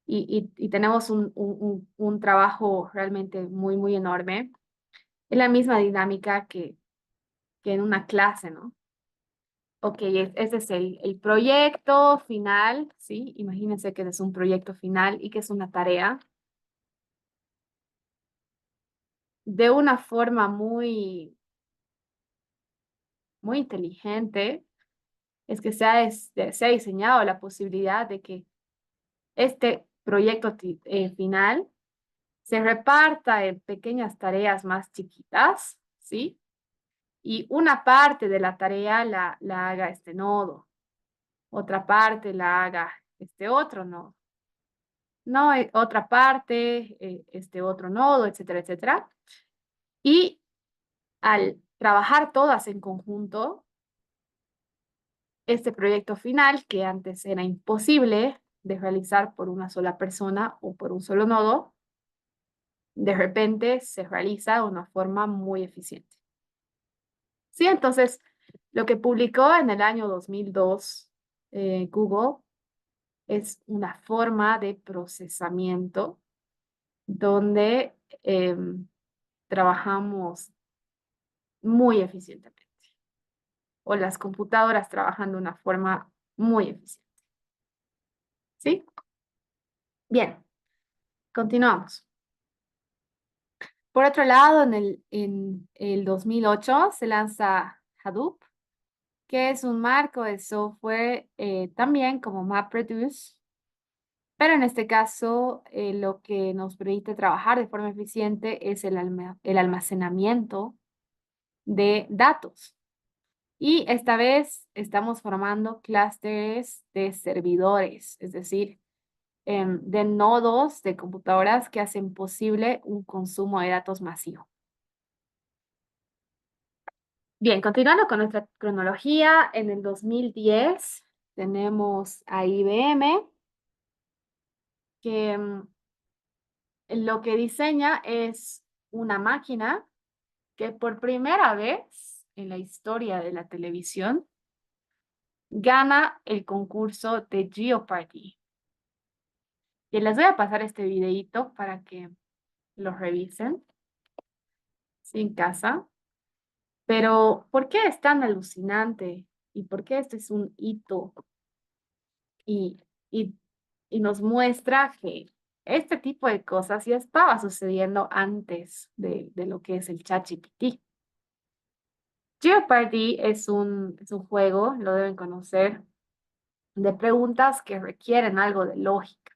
Y tenemos un trabajo realmente muy enorme. Es la misma dinámica que en una clase, ¿no? Ok, ese es el proyecto final, ¿sí? Imagínense que es un proyecto final y que es una tarea. De una forma muy inteligente, es que se ha diseñado la posibilidad de que este proyecto final se reparta en pequeñas tareas más chiquitas, ¿sí? y una parte de la tarea la haga este nodo, otra parte la haga este otro nodo, no, otra parte, este otro nodo, etcétera, etcétera. Y al trabajar todas en conjunto, este proyecto final, que antes era imposible de realizar por una sola persona o por un solo nodo, de repente se realiza de una forma muy eficiente. Sí, entonces, lo que publicó en el año 2002 Google es una forma de procesamiento donde trabajamos muy eficientemente, o las computadoras trabajan de una forma muy eficiente. ¿Sí? Bien, continuamos. Por otro lado, en el 2008 se lanza Hadoop, que es un marco de software también como MapReduce, pero en este caso lo que nos permite trabajar de forma eficiente es el almacenamiento de datos. Y esta vez estamos formando clústeres de servidores, es decir, de nodos de computadoras que hacen posible un consumo de datos masivo. Bien, continuando con nuestra cronología, en el 2010 tenemos a IBM, que lo que diseña es una máquina que por primera vez en la historia de la televisión gana el concurso de Jeopardy. Y les voy a pasar este videíto para que lo revisen en casa. Pero, ¿por qué es tan alucinante? ¿Y por qué este es un hito? Y, y, y nos muestra que este tipo de cosas ya estaba sucediendo antes de lo que es el ChatGPT. Jeopardy es un juego, lo deben conocer, de preguntas que requieren algo de lógica.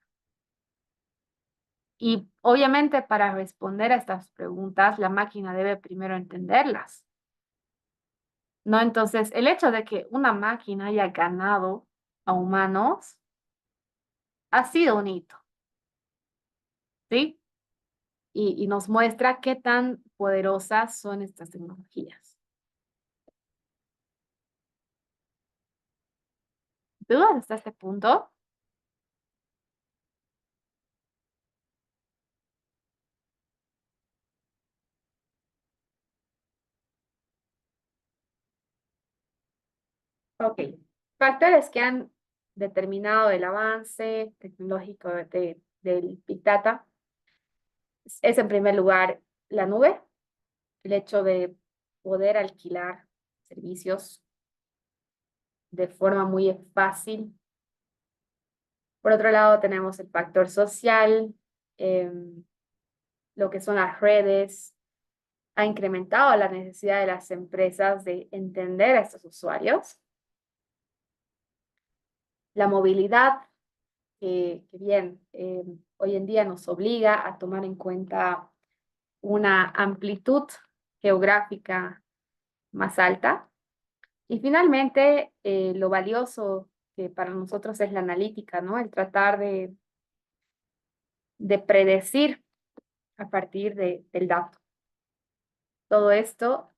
Y obviamente para responder a estas preguntas, la máquina debe primero entenderlas. ¿No? Entonces, el hecho de que una máquina haya ganado a humanos ha sido un hito, ¿sí? Y nos muestra qué tan poderosas son estas tecnologías. ¿Dudas hasta este punto? Ok. Factores que han determinado el avance tecnológico del Big Data es en primer lugar la nube, el hecho de poder alquilar servicios de forma muy fácil. Por otro lado, tenemos el factor social, lo que son las redes, ha incrementado la necesidad de las empresas de entender a estos usuarios. La movilidad, que bien, hoy en día nos obliga a tomar en cuenta una amplitud geográfica más alta. Y finalmente, lo valioso que para nosotros es la analítica, ¿no? El tratar de predecir a partir del dato. Todo esto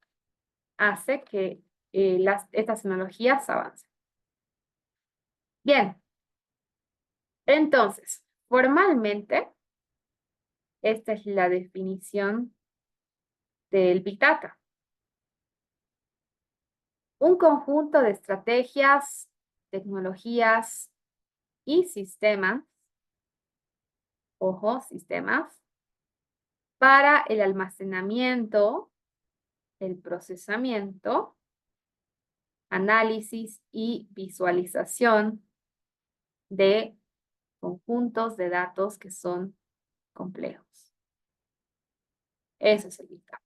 hace que estas tecnologías avancen. Bien, entonces, formalmente, esta es la definición del Big Data. Un conjunto de estrategias, tecnologías y sistemas, ojo, sistemas, para el almacenamiento, el procesamiento, análisis y visualización de conjuntos de datos que son complejos. Eso es el Big Data.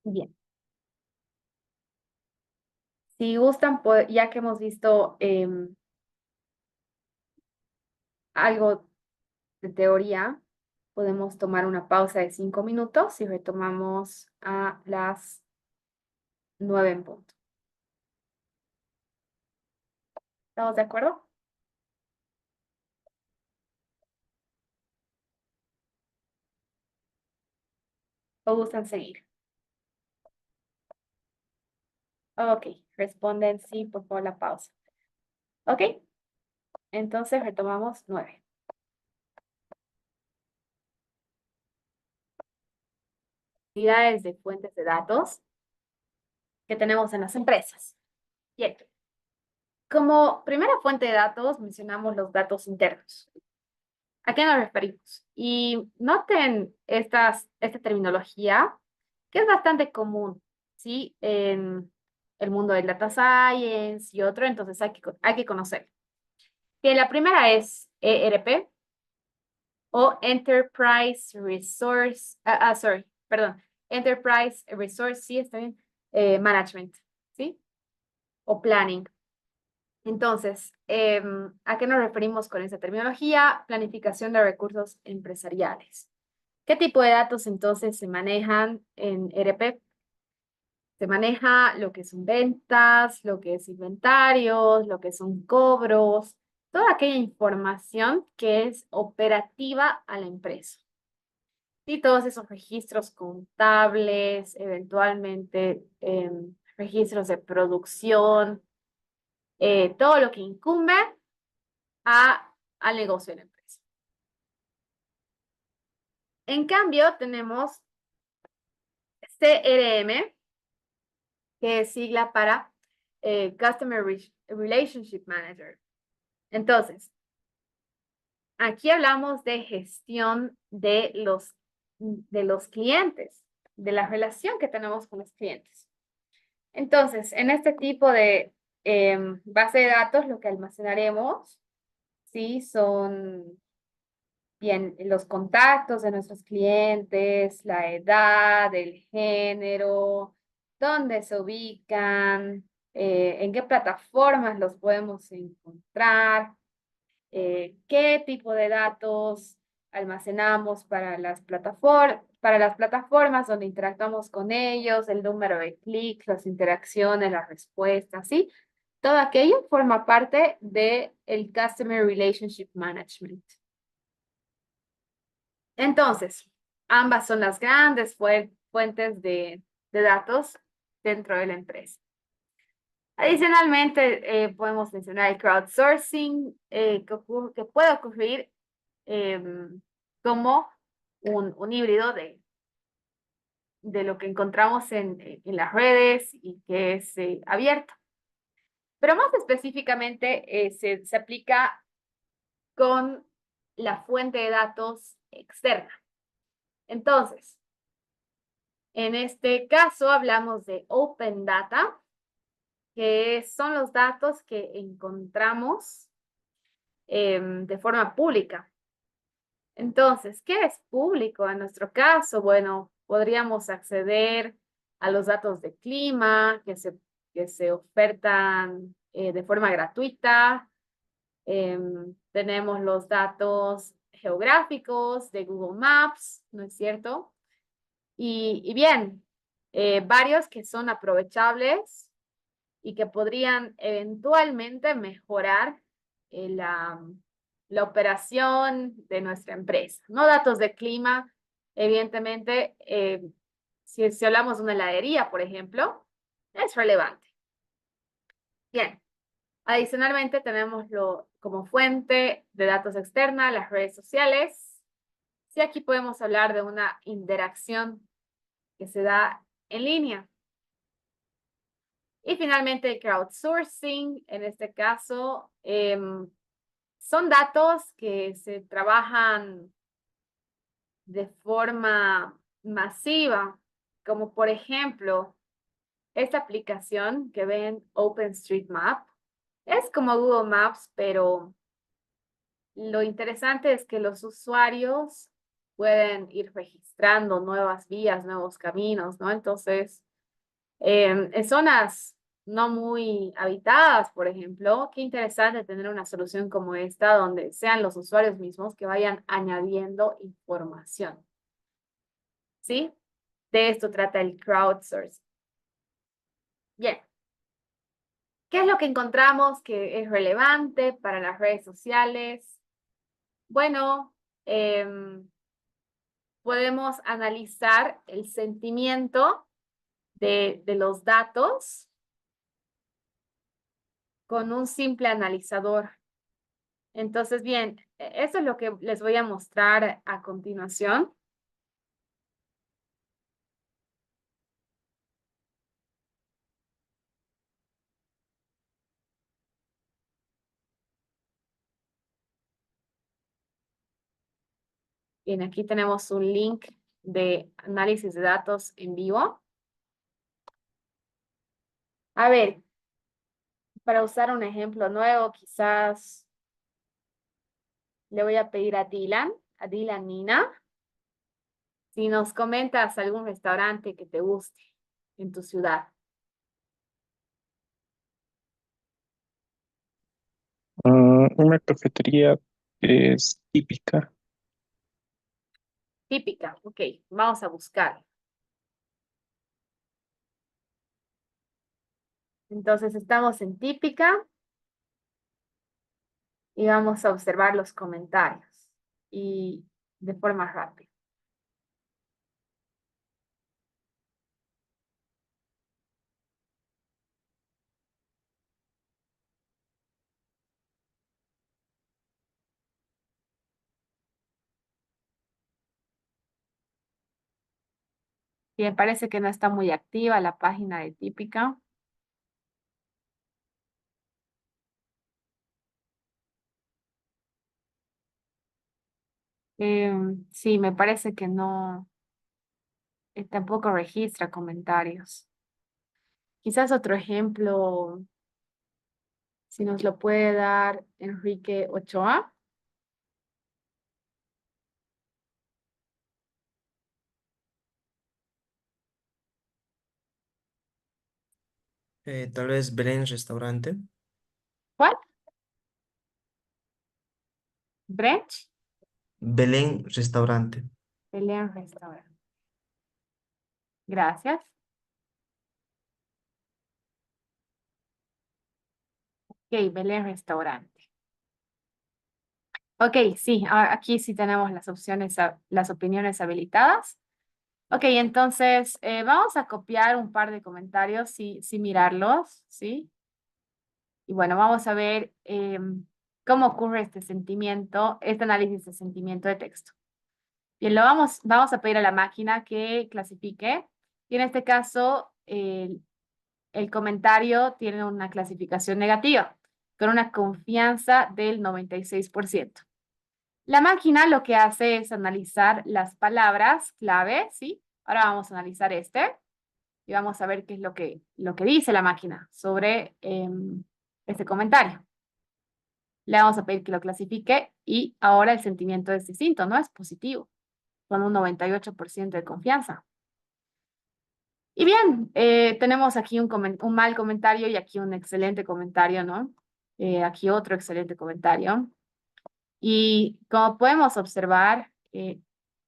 Bien. Si gustan, ya que hemos visto algo de teoría, Podemos tomar una pausa de 5 minutos y retomamos a las 9 en punto. ¿Estamos de acuerdo? ¿O gustan seguir? Ok, responden sí, por favor, la pausa. Ok, entonces retomamos 9. Actividades de fuentes de datos que tenemos en las empresas. Bien. Como primera fuente de datos mencionamos los datos internos. ¿A qué nos referimos? Y noten esta terminología que es bastante común, ¿sí? En el mundo del data science y otro, entonces hay que conocer. Que la primera es ERP o Enterprise Resource, Enterprise Resource, sí, está bien, Management, ¿sí? O Planning. Entonces, ¿a qué nos referimos con esta terminología? Planificación de recursos empresariales. ¿Qué tipo de datos entonces se manejan en ERP? Se maneja lo que son ventas, lo que es inventarios, lo que son cobros, toda aquella información que es operativa a la empresa. Y todos esos registros contables, eventualmente registros de producción, todo lo que incumbe al negocio de la empresa. En cambio, tenemos CRM, que es sigla para Customer Relationship Manager. Entonces, aquí hablamos de gestión de los clientes, de la relación que tenemos con los clientes. Entonces, en este tipo de base de datos, lo que almacenaremos, ¿sí? Son bien los contactos de nuestros clientes, la edad, el género, dónde se ubican, en qué plataformas los podemos encontrar, qué tipo de datos almacenamos para las plataformas donde interactuamos con ellos, el número de clics, las interacciones, las respuestas, ¿sí? Todo aquello forma parte del Customer Relationship Management. Entonces, ambas son las grandes fuentes de datos dentro de la empresa. Adicionalmente, podemos mencionar el crowdsourcing, que puede ocurrir como un híbrido de lo que encontramos en las redes y que es abierto. Pero más específicamente se aplica con la fuente de datos externa. Entonces, en este caso hablamos de Open Data, que son los datos que encontramos de forma pública. Entonces, ¿qué es público en nuestro caso? Bueno, podríamos acceder a los datos de clima que se ofertan de forma gratuita. Tenemos los datos geográficos de Google Maps, ¿no es cierto? Y bien, varios que son aprovechables y que podrían eventualmente mejorar la operación de nuestra empresa. No datos de clima, evidentemente, si hablamos de una heladería, por ejemplo, es relevante. Bien, adicionalmente tenemos como fuente de datos externa, las redes sociales. Sí, aquí podemos hablar de una interacción que se da en línea. Y finalmente el crowdsourcing, en este caso, son datos que se trabajan de forma masiva, como por ejemplo, esta aplicación que ven, OpenStreetMap, es como Google Maps, pero lo interesante es que los usuarios pueden ir registrando nuevas vías, nuevos caminos, ¿no? Entonces, en zonas no muy habitadas, por ejemplo, qué interesante tener una solución como esta donde sean los usuarios mismos que vayan añadiendo información. ¿Sí? De esto trata el crowdsourcing. Bien. ¿Qué es lo que encontramos que es relevante para las redes sociales? Bueno, podemos analizar el sentimiento de los datos con un simple analizador. Entonces, bien, eso es lo que les voy a mostrar a continuación. Bien, aquí tenemos un link de análisis de datos en vivo. A ver, para usar un ejemplo nuevo, quizás le voy a pedir a Dylan Nina, si nos comentas algún restaurante que te guste en tu ciudad. Una cafetería que es típica. Típica, ok, vamos a buscar. Entonces estamos en típica y vamos a observar los comentarios y de forma rápida. Bien, parece que no está muy activa la página de típica. Sí, me parece que no, tampoco registra comentarios. Quizás otro ejemplo, si nos lo puede dar Enrique Ochoa. Tal vez Belén Restaurante. ¿Cuál? Brech, Belén Restaurante. Belén Restaurante. Gracias. Ok, Belén Restaurante. Ok, sí, aquí sí tenemos las opciones, las opiniones habilitadas. Ok, entonces vamos a copiar un par de comentarios, sí, sí mirarlos, ¿sí? Y bueno, vamos a ver cómo ocurre este sentimiento, este análisis de sentimiento de texto. Bien, vamos a pedir a la máquina que clasifique. Y en este caso, el comentario tiene una clasificación negativa, con una confianza del 96%. La máquina lo que hace es analizar las palabras clave, ¿sí? Ahora vamos a analizar este y vamos a ver qué es lo que dice la máquina sobre este comentario. Le vamos a pedir que lo clasifique y ahora el sentimiento es distinto, ¿no? Es positivo, con un 98% de confianza. Y bien, tenemos aquí un mal comentario y aquí un excelente comentario, ¿no? Aquí otro excelente comentario. Y como podemos observar,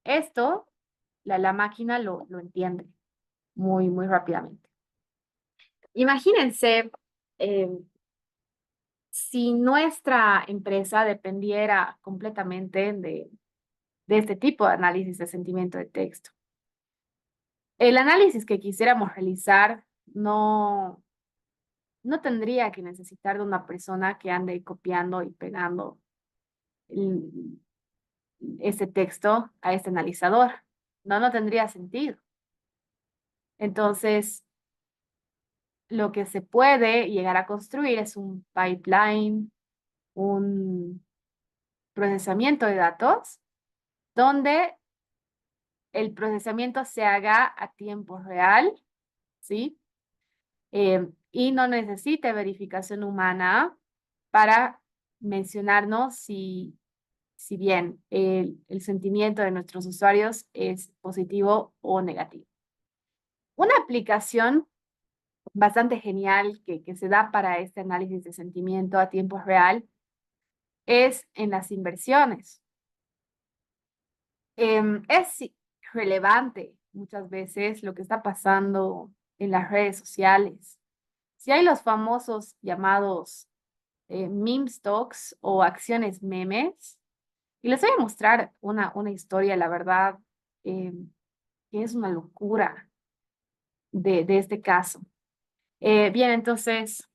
esto, la máquina lo entiende muy, muy rápidamente. Imagínense si nuestra empresa dependiera completamente de este tipo de análisis de sentimiento de texto. El análisis que quisiéramos realizar no tendría que necesitar de una persona que ande copiando y pegando ese texto a este analizador. No tendría sentido. Entonces, lo que se puede llegar a construir es un pipeline, un procesamiento de datos, donde el procesamiento se haga a tiempo real, ¿sí? Y no necesite verificación humana para mencionarnos si bien el sentimiento de nuestros usuarios es positivo o negativo. Una aplicación bastante genial que se da para este análisis de sentimiento a tiempo real es en las inversiones. Es relevante muchas veces lo que está pasando en las redes sociales. Si hay los famosos llamados meme stocks o acciones memes, y les voy a mostrar una historia, la verdad, que es una locura de este caso. Bien, entonces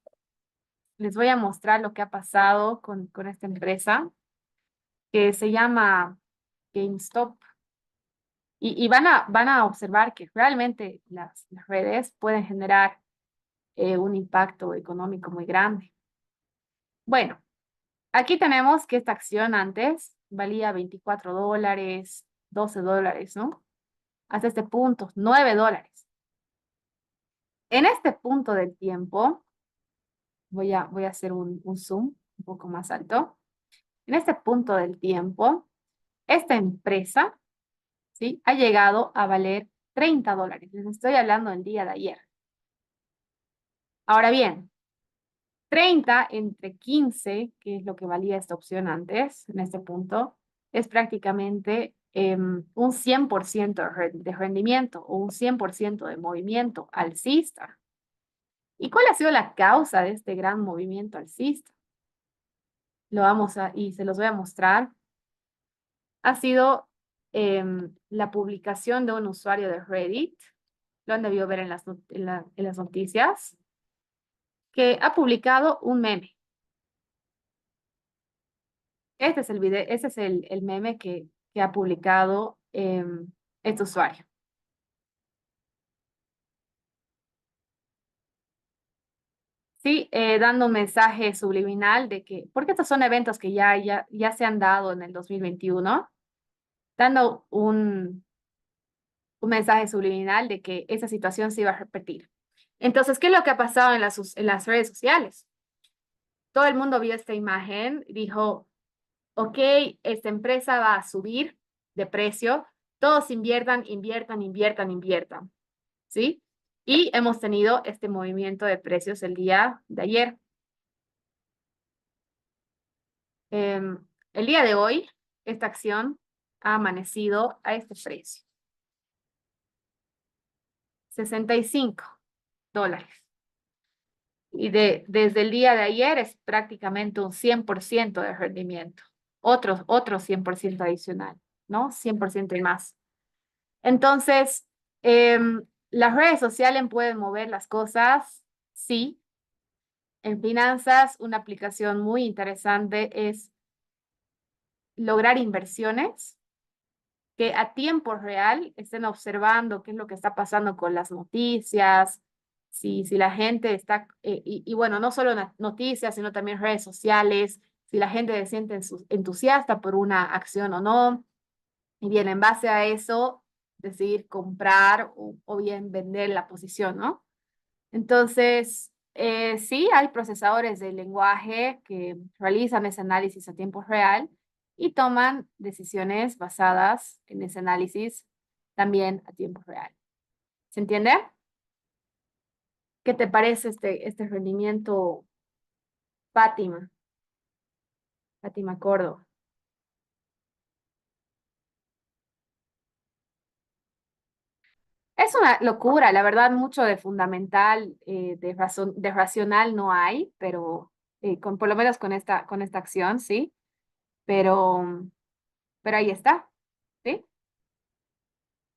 les voy a mostrar lo que ha pasado con esta empresa que se llama GameStop. Y van a observar que realmente las redes pueden generar un impacto económico muy grande. Bueno, aquí tenemos que esta acción antes valía $24, $12, ¿no? Hasta este punto, $9. En este punto del tiempo, voy a hacer un zoom un poco más alto. En este punto del tiempo, esta empresa, ¿sí? Ha llegado a valer $30. Les estoy hablando del día de ayer. Ahora bien, 30 entre 15, que es lo que valía esta opción antes, en este punto, es prácticamente un 100% de rendimiento o un 100% de movimiento alcista. ¿Y cuál ha sido la causa de este gran movimiento alcista? Y se los voy a mostrar. Ha sido la publicación de un usuario de Reddit, lo han debido ver en en las noticias, que ha publicado un meme. Este es el video, ese es el meme que ha publicado este usuario. Sí, dando un mensaje subliminal de que, porque estos son eventos que ya se han dado en el 2021, dando un mensaje subliminal de que esa situación se iba a repetir. Entonces, ¿qué es lo que ha pasado en las redes sociales? Todo el mundo vio esta imagen y dijo, ok, esta empresa va a subir de precio, todos inviertan, inviertan, inviertan, inviertan, ¿sí? Y hemos tenido este movimiento de precios el día de ayer. El día de hoy, esta acción ha amanecido a este precio. $65. Y desde el día de ayer es prácticamente un 100% de rendimiento. Otro 100% adicional, ¿no? 100% y más. Entonces, las redes sociales pueden mover las cosas, sí. En finanzas, una aplicación muy interesante es lograr inversiones que a tiempo real estén observando qué es lo que está pasando con las noticias, si la gente está, y bueno, no solo noticias, sino también redes sociales, si la gente se siente entusiasta por una acción o no. Y bien, en base a eso, decidir comprar o bien vender la posición, ¿no? Entonces, sí, hay procesadores de lenguaje que realizan ese análisis a tiempo real y toman decisiones basadas en ese análisis también a tiempo real. ¿Se entiende? ¿Qué te parece este rendimiento, Fátima? Fátima Córdoba. Es una locura, la verdad, mucho de fundamental, de racional no hay, pero por lo menos con esta acción, sí, pero, pero ahí está, ¿sí?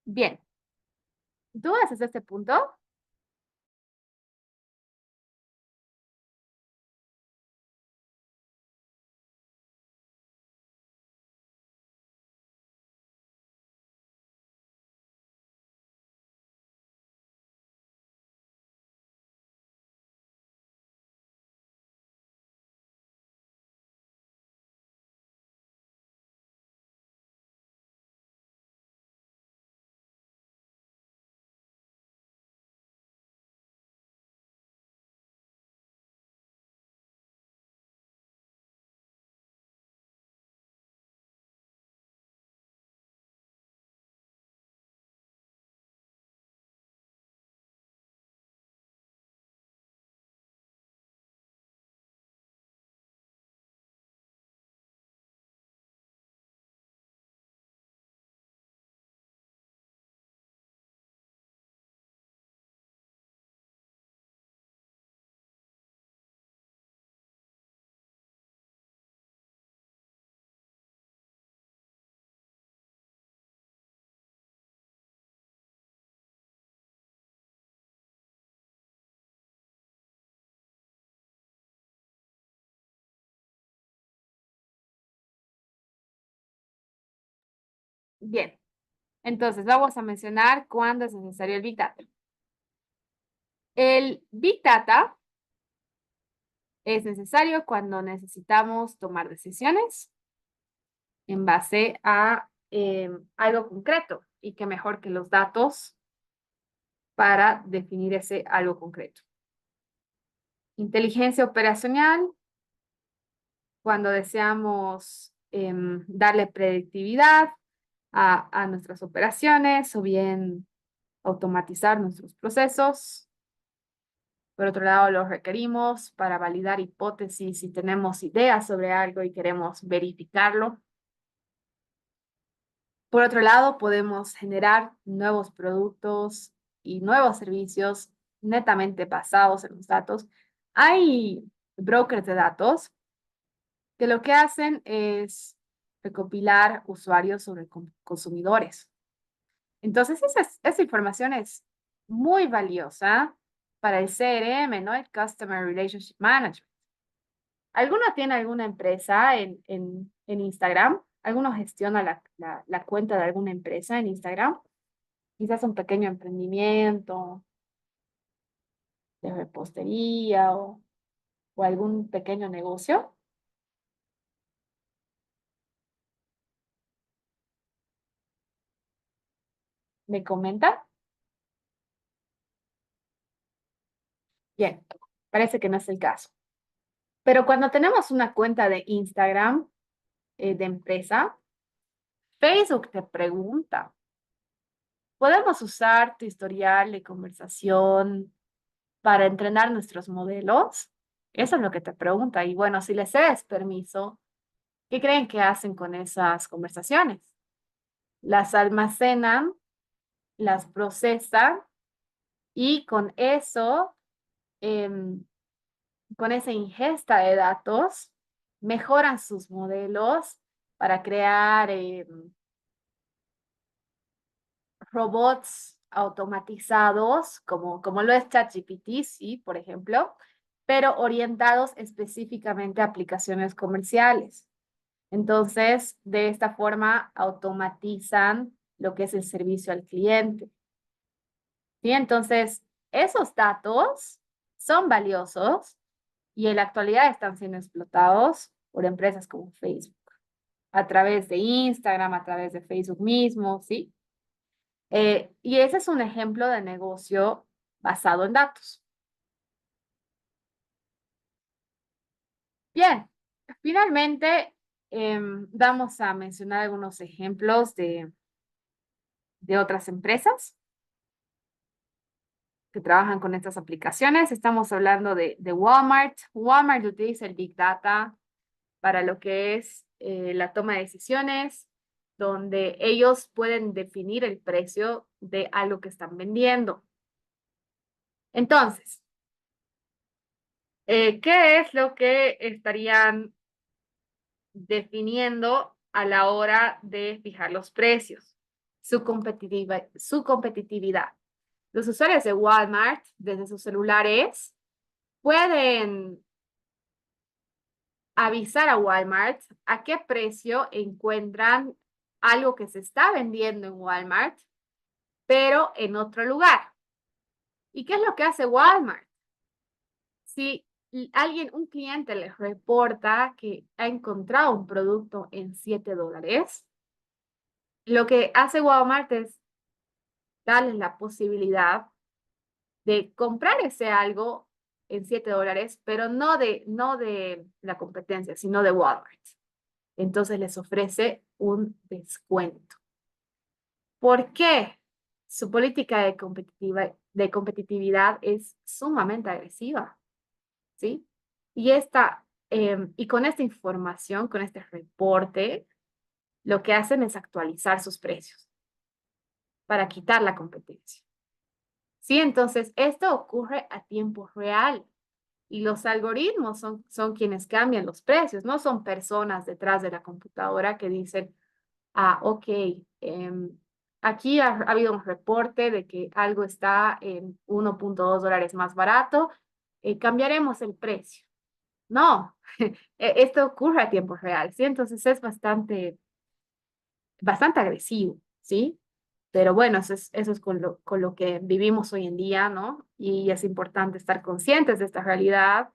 Bien, ¿dudas hasta este punto? Bien, entonces vamos a mencionar cuándo es necesario el Big Data. El Big Data es necesario cuando necesitamos tomar decisiones en base a algo concreto y que mejor que los datos para definir ese algo concreto. Inteligencia operacional, cuando deseamos darle predictividad a nuestras operaciones o bien automatizar nuestros procesos. Por otro lado, los requerimos para validar hipótesis si tenemos ideas sobre algo y queremos verificarlo. Por otro lado, podemos generar nuevos productos y nuevos servicios netamente basados en los datos. Hay brokers de datos que lo que hacen es recopilar usuarios sobre consumidores. Entonces, esa información es muy valiosa para el CRM, ¿no? El Customer Relationship Management. ¿Alguno tiene alguna empresa en Instagram? ¿Alguno gestiona la cuenta de alguna empresa en Instagram? Quizás un pequeño emprendimiento de repostería o algún pequeño negocio. ¿Me comenta? Bien, parece que no es el caso. Pero cuando tenemos una cuenta de Instagram de empresa, Facebook te pregunta, ¿podemos usar tu historial de conversación para entrenar nuestros modelos? Eso es lo que te pregunta. Y bueno, si les cedes permiso, ¿qué creen que hacen con esas conversaciones? Las almacenan, las procesan y con eso, con esa ingesta de datos, mejoran sus modelos para crear robots automatizados, como lo es ChatGPT, sí, por ejemplo, pero orientados específicamente a aplicaciones comerciales. Entonces, de esta forma, automatizan lo que es el servicio al cliente. ¿Sí? Entonces, esos datos son valiosos y en la actualidad están siendo explotados por empresas como Facebook, a través de Instagram, a través de Facebook mismo, ¿sí? Y ese es un ejemplo de negocio basado en datos. Bien, finalmente vamos a mencionar algunos ejemplos de otras empresas que trabajan con estas aplicaciones. Estamos hablando de Walmart. Walmart utiliza el Big Data para lo que es la toma de decisiones, donde ellos pueden definir el precio de algo que están vendiendo. Entonces, ¿qué es lo que estarían definiendo a la hora de fijar los precios? Su competitividad. Los usuarios de Walmart, desde sus celulares, pueden avisar a Walmart a qué precio encuentran algo que se está vendiendo en Walmart, pero en otro lugar. ¿Y qué es lo que hace Walmart? Si un cliente les reporta que ha encontrado un producto en $7, lo que hace Walmart es darles la posibilidad de comprar ese algo en $7, pero no de la competencia, sino de Walmart. Entonces les ofrece un descuento. ¿Por qué? Su política de competitividad es sumamente agresiva, ¿sí? Y con esta información, con este reporte, lo que hacen es actualizar sus precios para quitar la competencia. ¿Sí? Entonces, esto ocurre a tiempo real y los algoritmos son quienes cambian los precios, no son personas detrás de la computadora que dicen, ok, aquí ha habido un reporte de que algo está en $1.2 más barato, cambiaremos el precio. No, esto ocurre a tiempo real, ¿sí? Entonces es bastante bastante agresivo, ¿sí? Pero bueno, eso es con lo que vivimos hoy en día, ¿no? Y es importante estar conscientes de esta realidad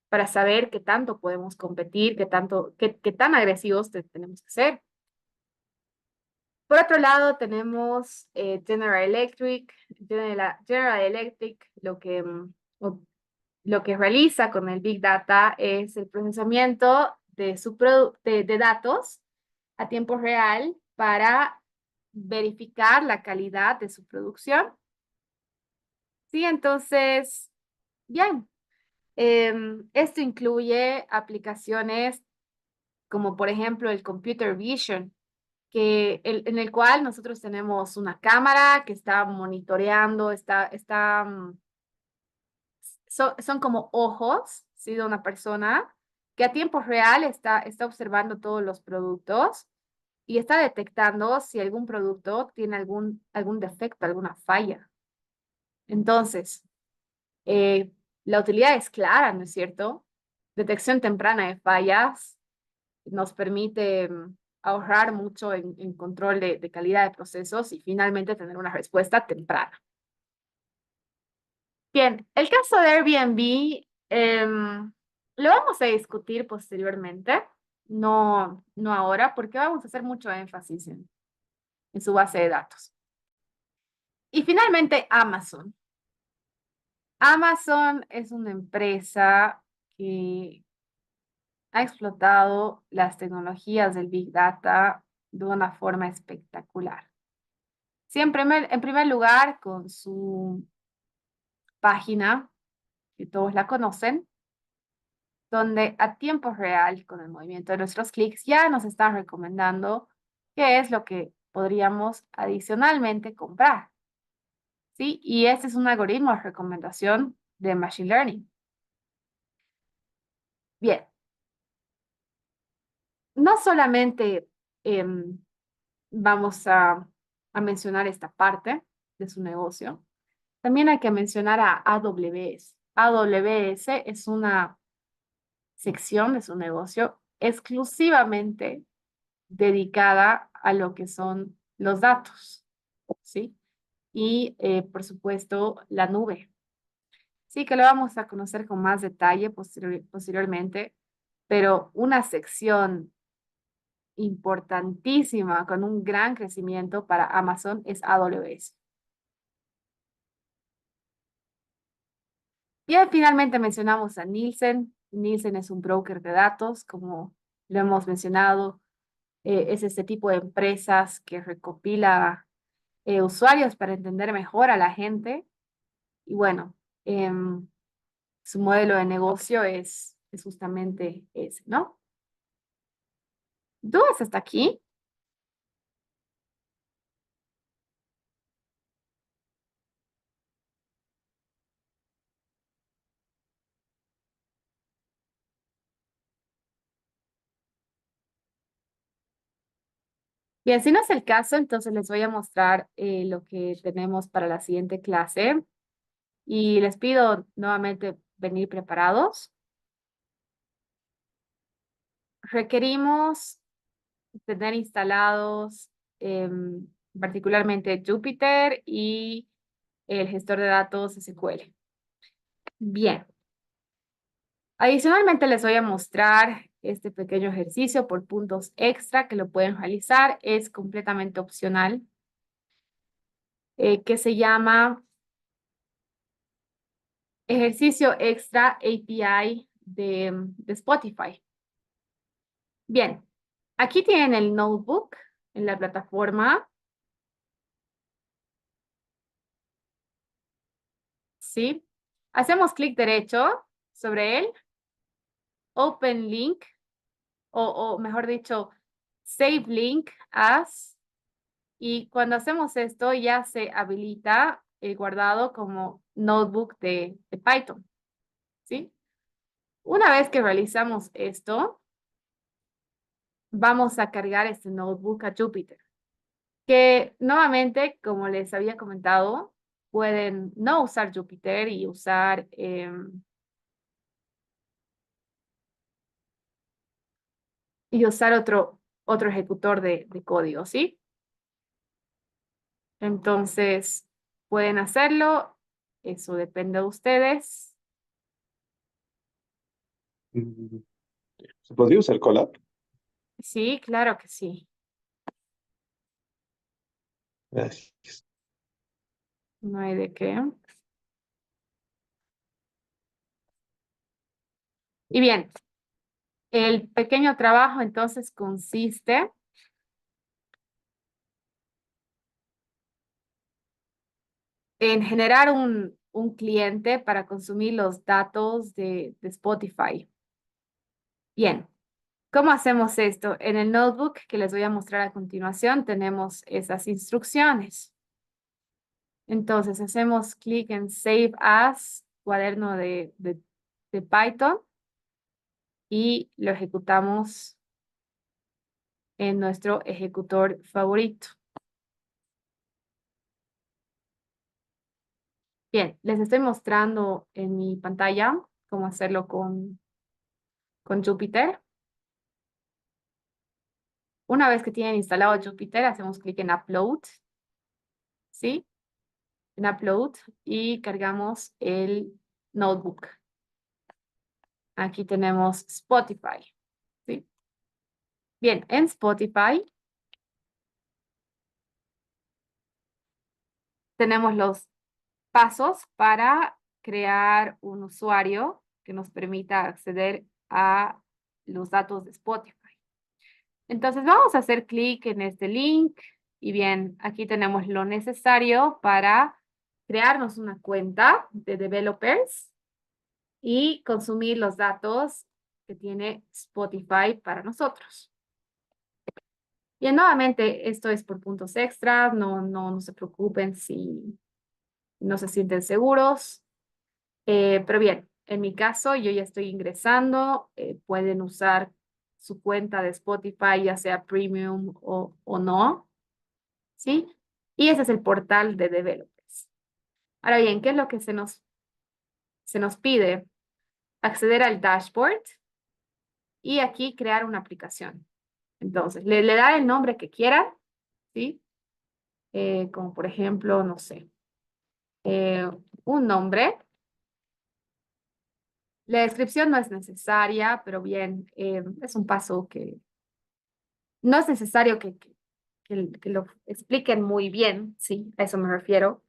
para saber qué tanto podemos competir, qué tan agresivos tenemos que ser. Por otro lado, tenemos General Electric. General Electric lo que realiza con el Big Data es el procesamiento de datos a tiempo real para verificar la calidad de su producción. Sí, entonces, bien. Esto incluye aplicaciones como por ejemplo el Computer Vision, en el cual nosotros tenemos una cámara que está monitoreando, son como ojos, ¿sí? De una persona que a tiempo real está observando todos los productos y está detectando si algún producto tiene algún defecto, alguna falla. Entonces, eh, la utilidad es clara, ¿no es cierto? Detección temprana de fallas nos permite ahorrar mucho en control de calidad de procesos y finalmente tener una respuesta temprana. Bien, el caso de Airbnb lo vamos a discutir posteriormente, no ahora, porque vamos a hacer mucho énfasis en su base de datos. Y finalmente, Amazon. Amazon es una empresa que ha explotado las tecnologías del Big Data de una forma espectacular. Sí, en primer lugar, con su página, que todos la conocen, donde a tiempo real, con el movimiento de nuestros clics, ya nos están recomendando qué es lo que podríamos adicionalmente comprar. ¿Sí? Y este es un algoritmo de recomendación de Machine Learning. Bien. No solamente vamos a mencionar esta parte de su negocio, también hay que mencionar a AWS. AWS es una sección de su negocio exclusivamente dedicada a lo que son los datos, ¿sí? Y, por supuesto, la nube. Sí, que lo vamos a conocer con más detalle posteriormente, pero una sección importantísima con un gran crecimiento para Amazon es AWS. Y finalmente mencionamos a Nielsen. Nielsen es un broker de datos, como lo hemos mencionado. Es este tipo de empresas que recopila usuarios para entender mejor a la gente. Y bueno, su modelo de negocio es justamente ese, ¿no? ¿Dudas hasta aquí? Bien, si no es el caso, entonces les voy a mostrar lo que tenemos para la siguiente clase. Y les pido nuevamente venir preparados. Requerimos tener instalados particularmente Jupyter y el gestor de datos SQL. Bien. Adicionalmente les voy a mostrar este pequeño ejercicio por puntos extra que lo pueden realizar. Es completamente opcional. Que se llama Ejercicio Extra API de Spotify. Bien, aquí tienen el notebook en la plataforma. ¿Sí? Hacemos clic derecho sobre él, Open Link, o mejor dicho, Save Link As, y cuando hacemos esto ya se habilita el guardado como notebook de Python. ¿Sí? Una vez que realizamos esto, vamos a cargar este notebook a Jupyter, que nuevamente, como les había comentado, pueden no usar Jupyter y usar otro ejecutor de código, ¿sí? Entonces, pueden hacerlo, eso depende de ustedes. ¿Se podría usar Colab? Sí, claro que sí. Gracias. No hay de qué. Y bien, el pequeño trabajo entonces consiste en generar un cliente para consumir los datos de Spotify. Bien, ¿cómo hacemos esto? En el notebook que les voy a mostrar a continuación tenemos esas instrucciones. Entonces hacemos clic en Save As, cuaderno de Python, y lo ejecutamos en nuestro ejecutor favorito. Bien, les estoy mostrando en mi pantalla cómo hacerlo con Jupyter. Una vez que tienen instalado Jupyter, hacemos clic en Upload, ¿sí? En Upload y cargamos el notebook. Aquí tenemos Spotify, ¿sí? Bien, en Spotify tenemos los pasos para crear un usuario que nos permita acceder a los datos de Spotify. Entonces vamos a hacer clic en este link y bien, aquí tenemos lo necesario para crearnos una cuenta de developers y consumir los datos que tiene Spotify para nosotros. Bien, nuevamente, esto es por puntos extras, no se preocupen si no se sienten seguros. Pero bien, en mi caso, yo ya estoy ingresando, pueden usar su cuenta de Spotify, ya sea premium o no, ¿sí? Y ese es el portal de developers. Ahora bien, ¿qué es lo que se nos pide? Acceder al dashboard y aquí crear una aplicación. Entonces, le da el nombre que quieran, ¿sí? Como por ejemplo, no sé, un nombre. La descripción no es necesaria, pero bien, es un paso que no es necesario que lo expliquen muy bien, sí, a eso me refiero.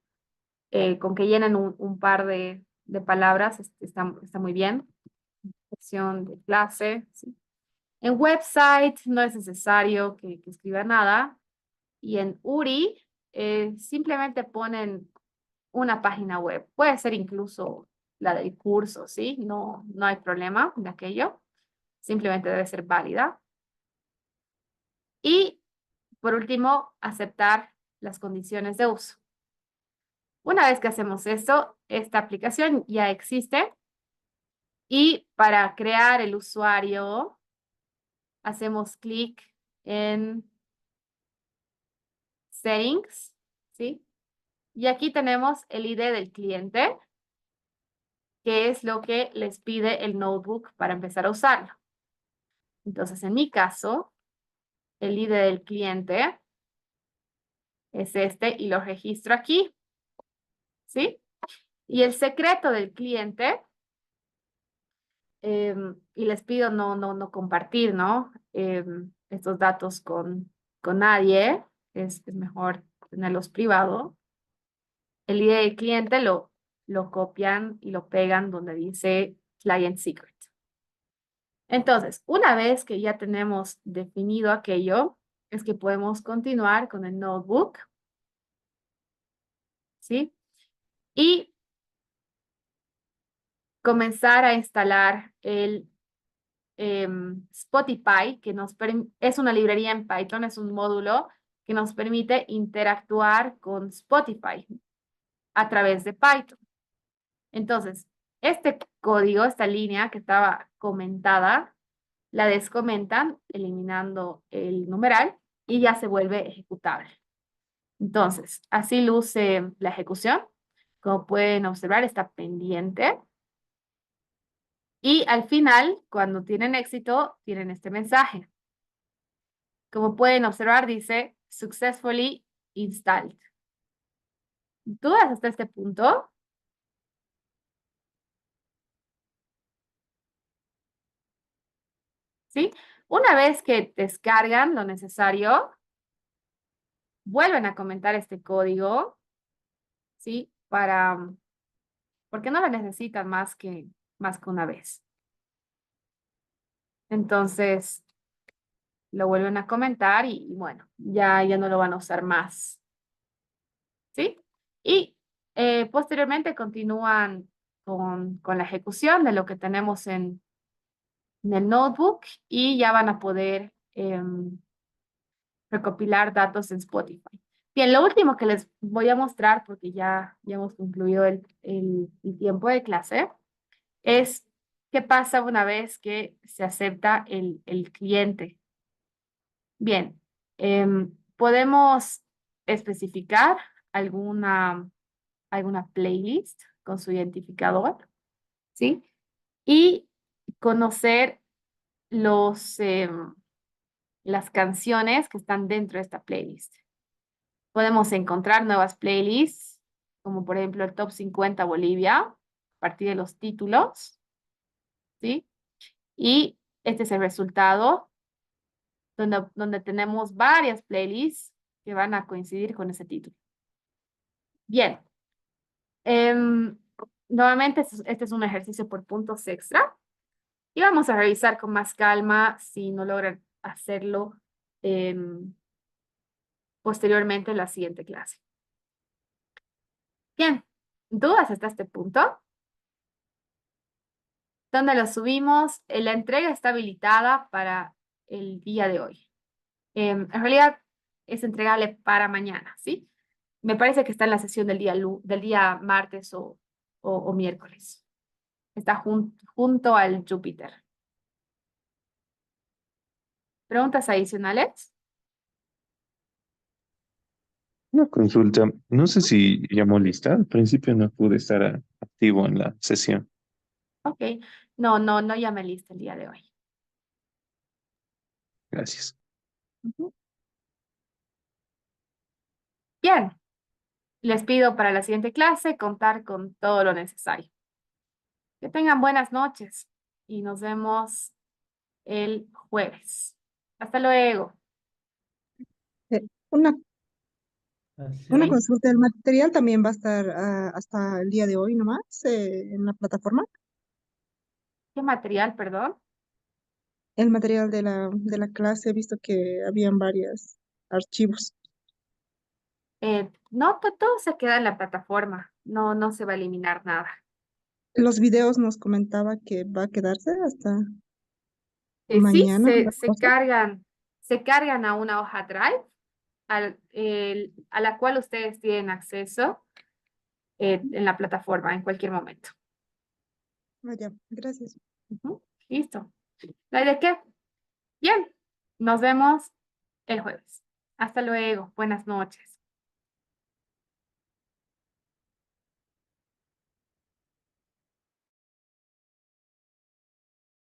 Con que llenen un par de palabras está muy bien. Sección de clase, sí. En website no es necesario que escriba nada. Y en URI simplemente ponen una página web. Puede ser incluso la del curso, ¿sí? No hay problema de aquello. Simplemente debe ser válida. Y por último, aceptar las condiciones de uso. Una vez que hacemos eso, esta aplicación ya existe y para crear el usuario hacemos clic en Settings, ¿sí? Y aquí tenemos el ID del cliente, que es lo que les pide el notebook para empezar a usarlo. Entonces, en mi caso, el ID del cliente es este y lo registro aquí, ¿sí? Y el secreto del cliente, y les pido no compartir, ¿no? Estos datos con nadie, es mejor tenerlos privados. El ID del cliente lo copian y lo pegan donde dice Client Secret. Entonces, una vez que ya tenemos definido aquello, es que podemos continuar con el notebook, ¿sí? Y comenzar a instalar el Spotify, que es una librería en Python, es un módulo que nos permite interactuar con Spotify a través de Python. Entonces, este código, esta línea que estaba comentada, la descomentan eliminando el numeral y ya se vuelve ejecutable. Entonces, así luce la ejecución. Como pueden observar, está pendiente. Y al final, cuando tienen éxito, tienen este mensaje. Como pueden observar, dice successfully installed. ¿Dudas hasta este punto? ¿Sí? Una vez que descargan lo necesario, vuelven a comentar este código, ¿sí? Porque no lo necesitan más que una vez. Entonces, lo vuelven a comentar y bueno, ya no lo van a usar más. ¿Sí? Y posteriormente continúan con la ejecución de lo que tenemos en el notebook y ya van a poder recopilar datos en Spotify. Bien, lo último que les voy a mostrar, porque ya hemos concluido el tiempo de clase, es qué pasa una vez que se acepta el cliente. Bien, podemos especificar alguna playlist con su identificador, ¿sí? Y conocer las canciones que están dentro de esta playlist. Podemos encontrar nuevas playlists, como por ejemplo el Top 50 Bolivia, a partir de los títulos, ¿sí? Y este es el resultado, donde tenemos varias playlists que van a coincidir con ese título. Bien. Nuevamente, este es un ejercicio por puntos extra. Y vamos a revisar con más calma si no logran hacerlo posteriormente en la siguiente clase. Bien, ¿dudas hasta este punto? ¿Dónde lo subimos? La entrega está habilitada para el día de hoy. En realidad es entregable para mañana, ¿sí? Me parece que está en la sesión del día martes o miércoles. Está junto al Júpiter. ¿Preguntas adicionales? Una consulta. No sé si llamó lista. Al principio no pude estar activo en la sesión. Ok. No llamé lista el día de hoy. Gracias. Ujú. Bien. Les pido para la siguiente clase contar con todo lo necesario. Que tengan buenas noches y nos vemos el jueves. Hasta luego. Eh, Una, una Sí. consulta, ¿el material también va a estar hasta el día de hoy nomás en la plataforma? ¿Qué material, perdón? El material de la clase, he visto que habían varios archivos. No, todo se queda en la plataforma. No se va a eliminar nada. Los videos nos comentaba que va a quedarse hasta Sí, mañana la se cosa. cargan a una hoja Drive a la cual ustedes tienen acceso en la plataforma en cualquier momento. Vaya, gracias. Ujú. Listo. ¿No hay de qué? Bien, nos vemos el jueves. Hasta luego. Buenas noches.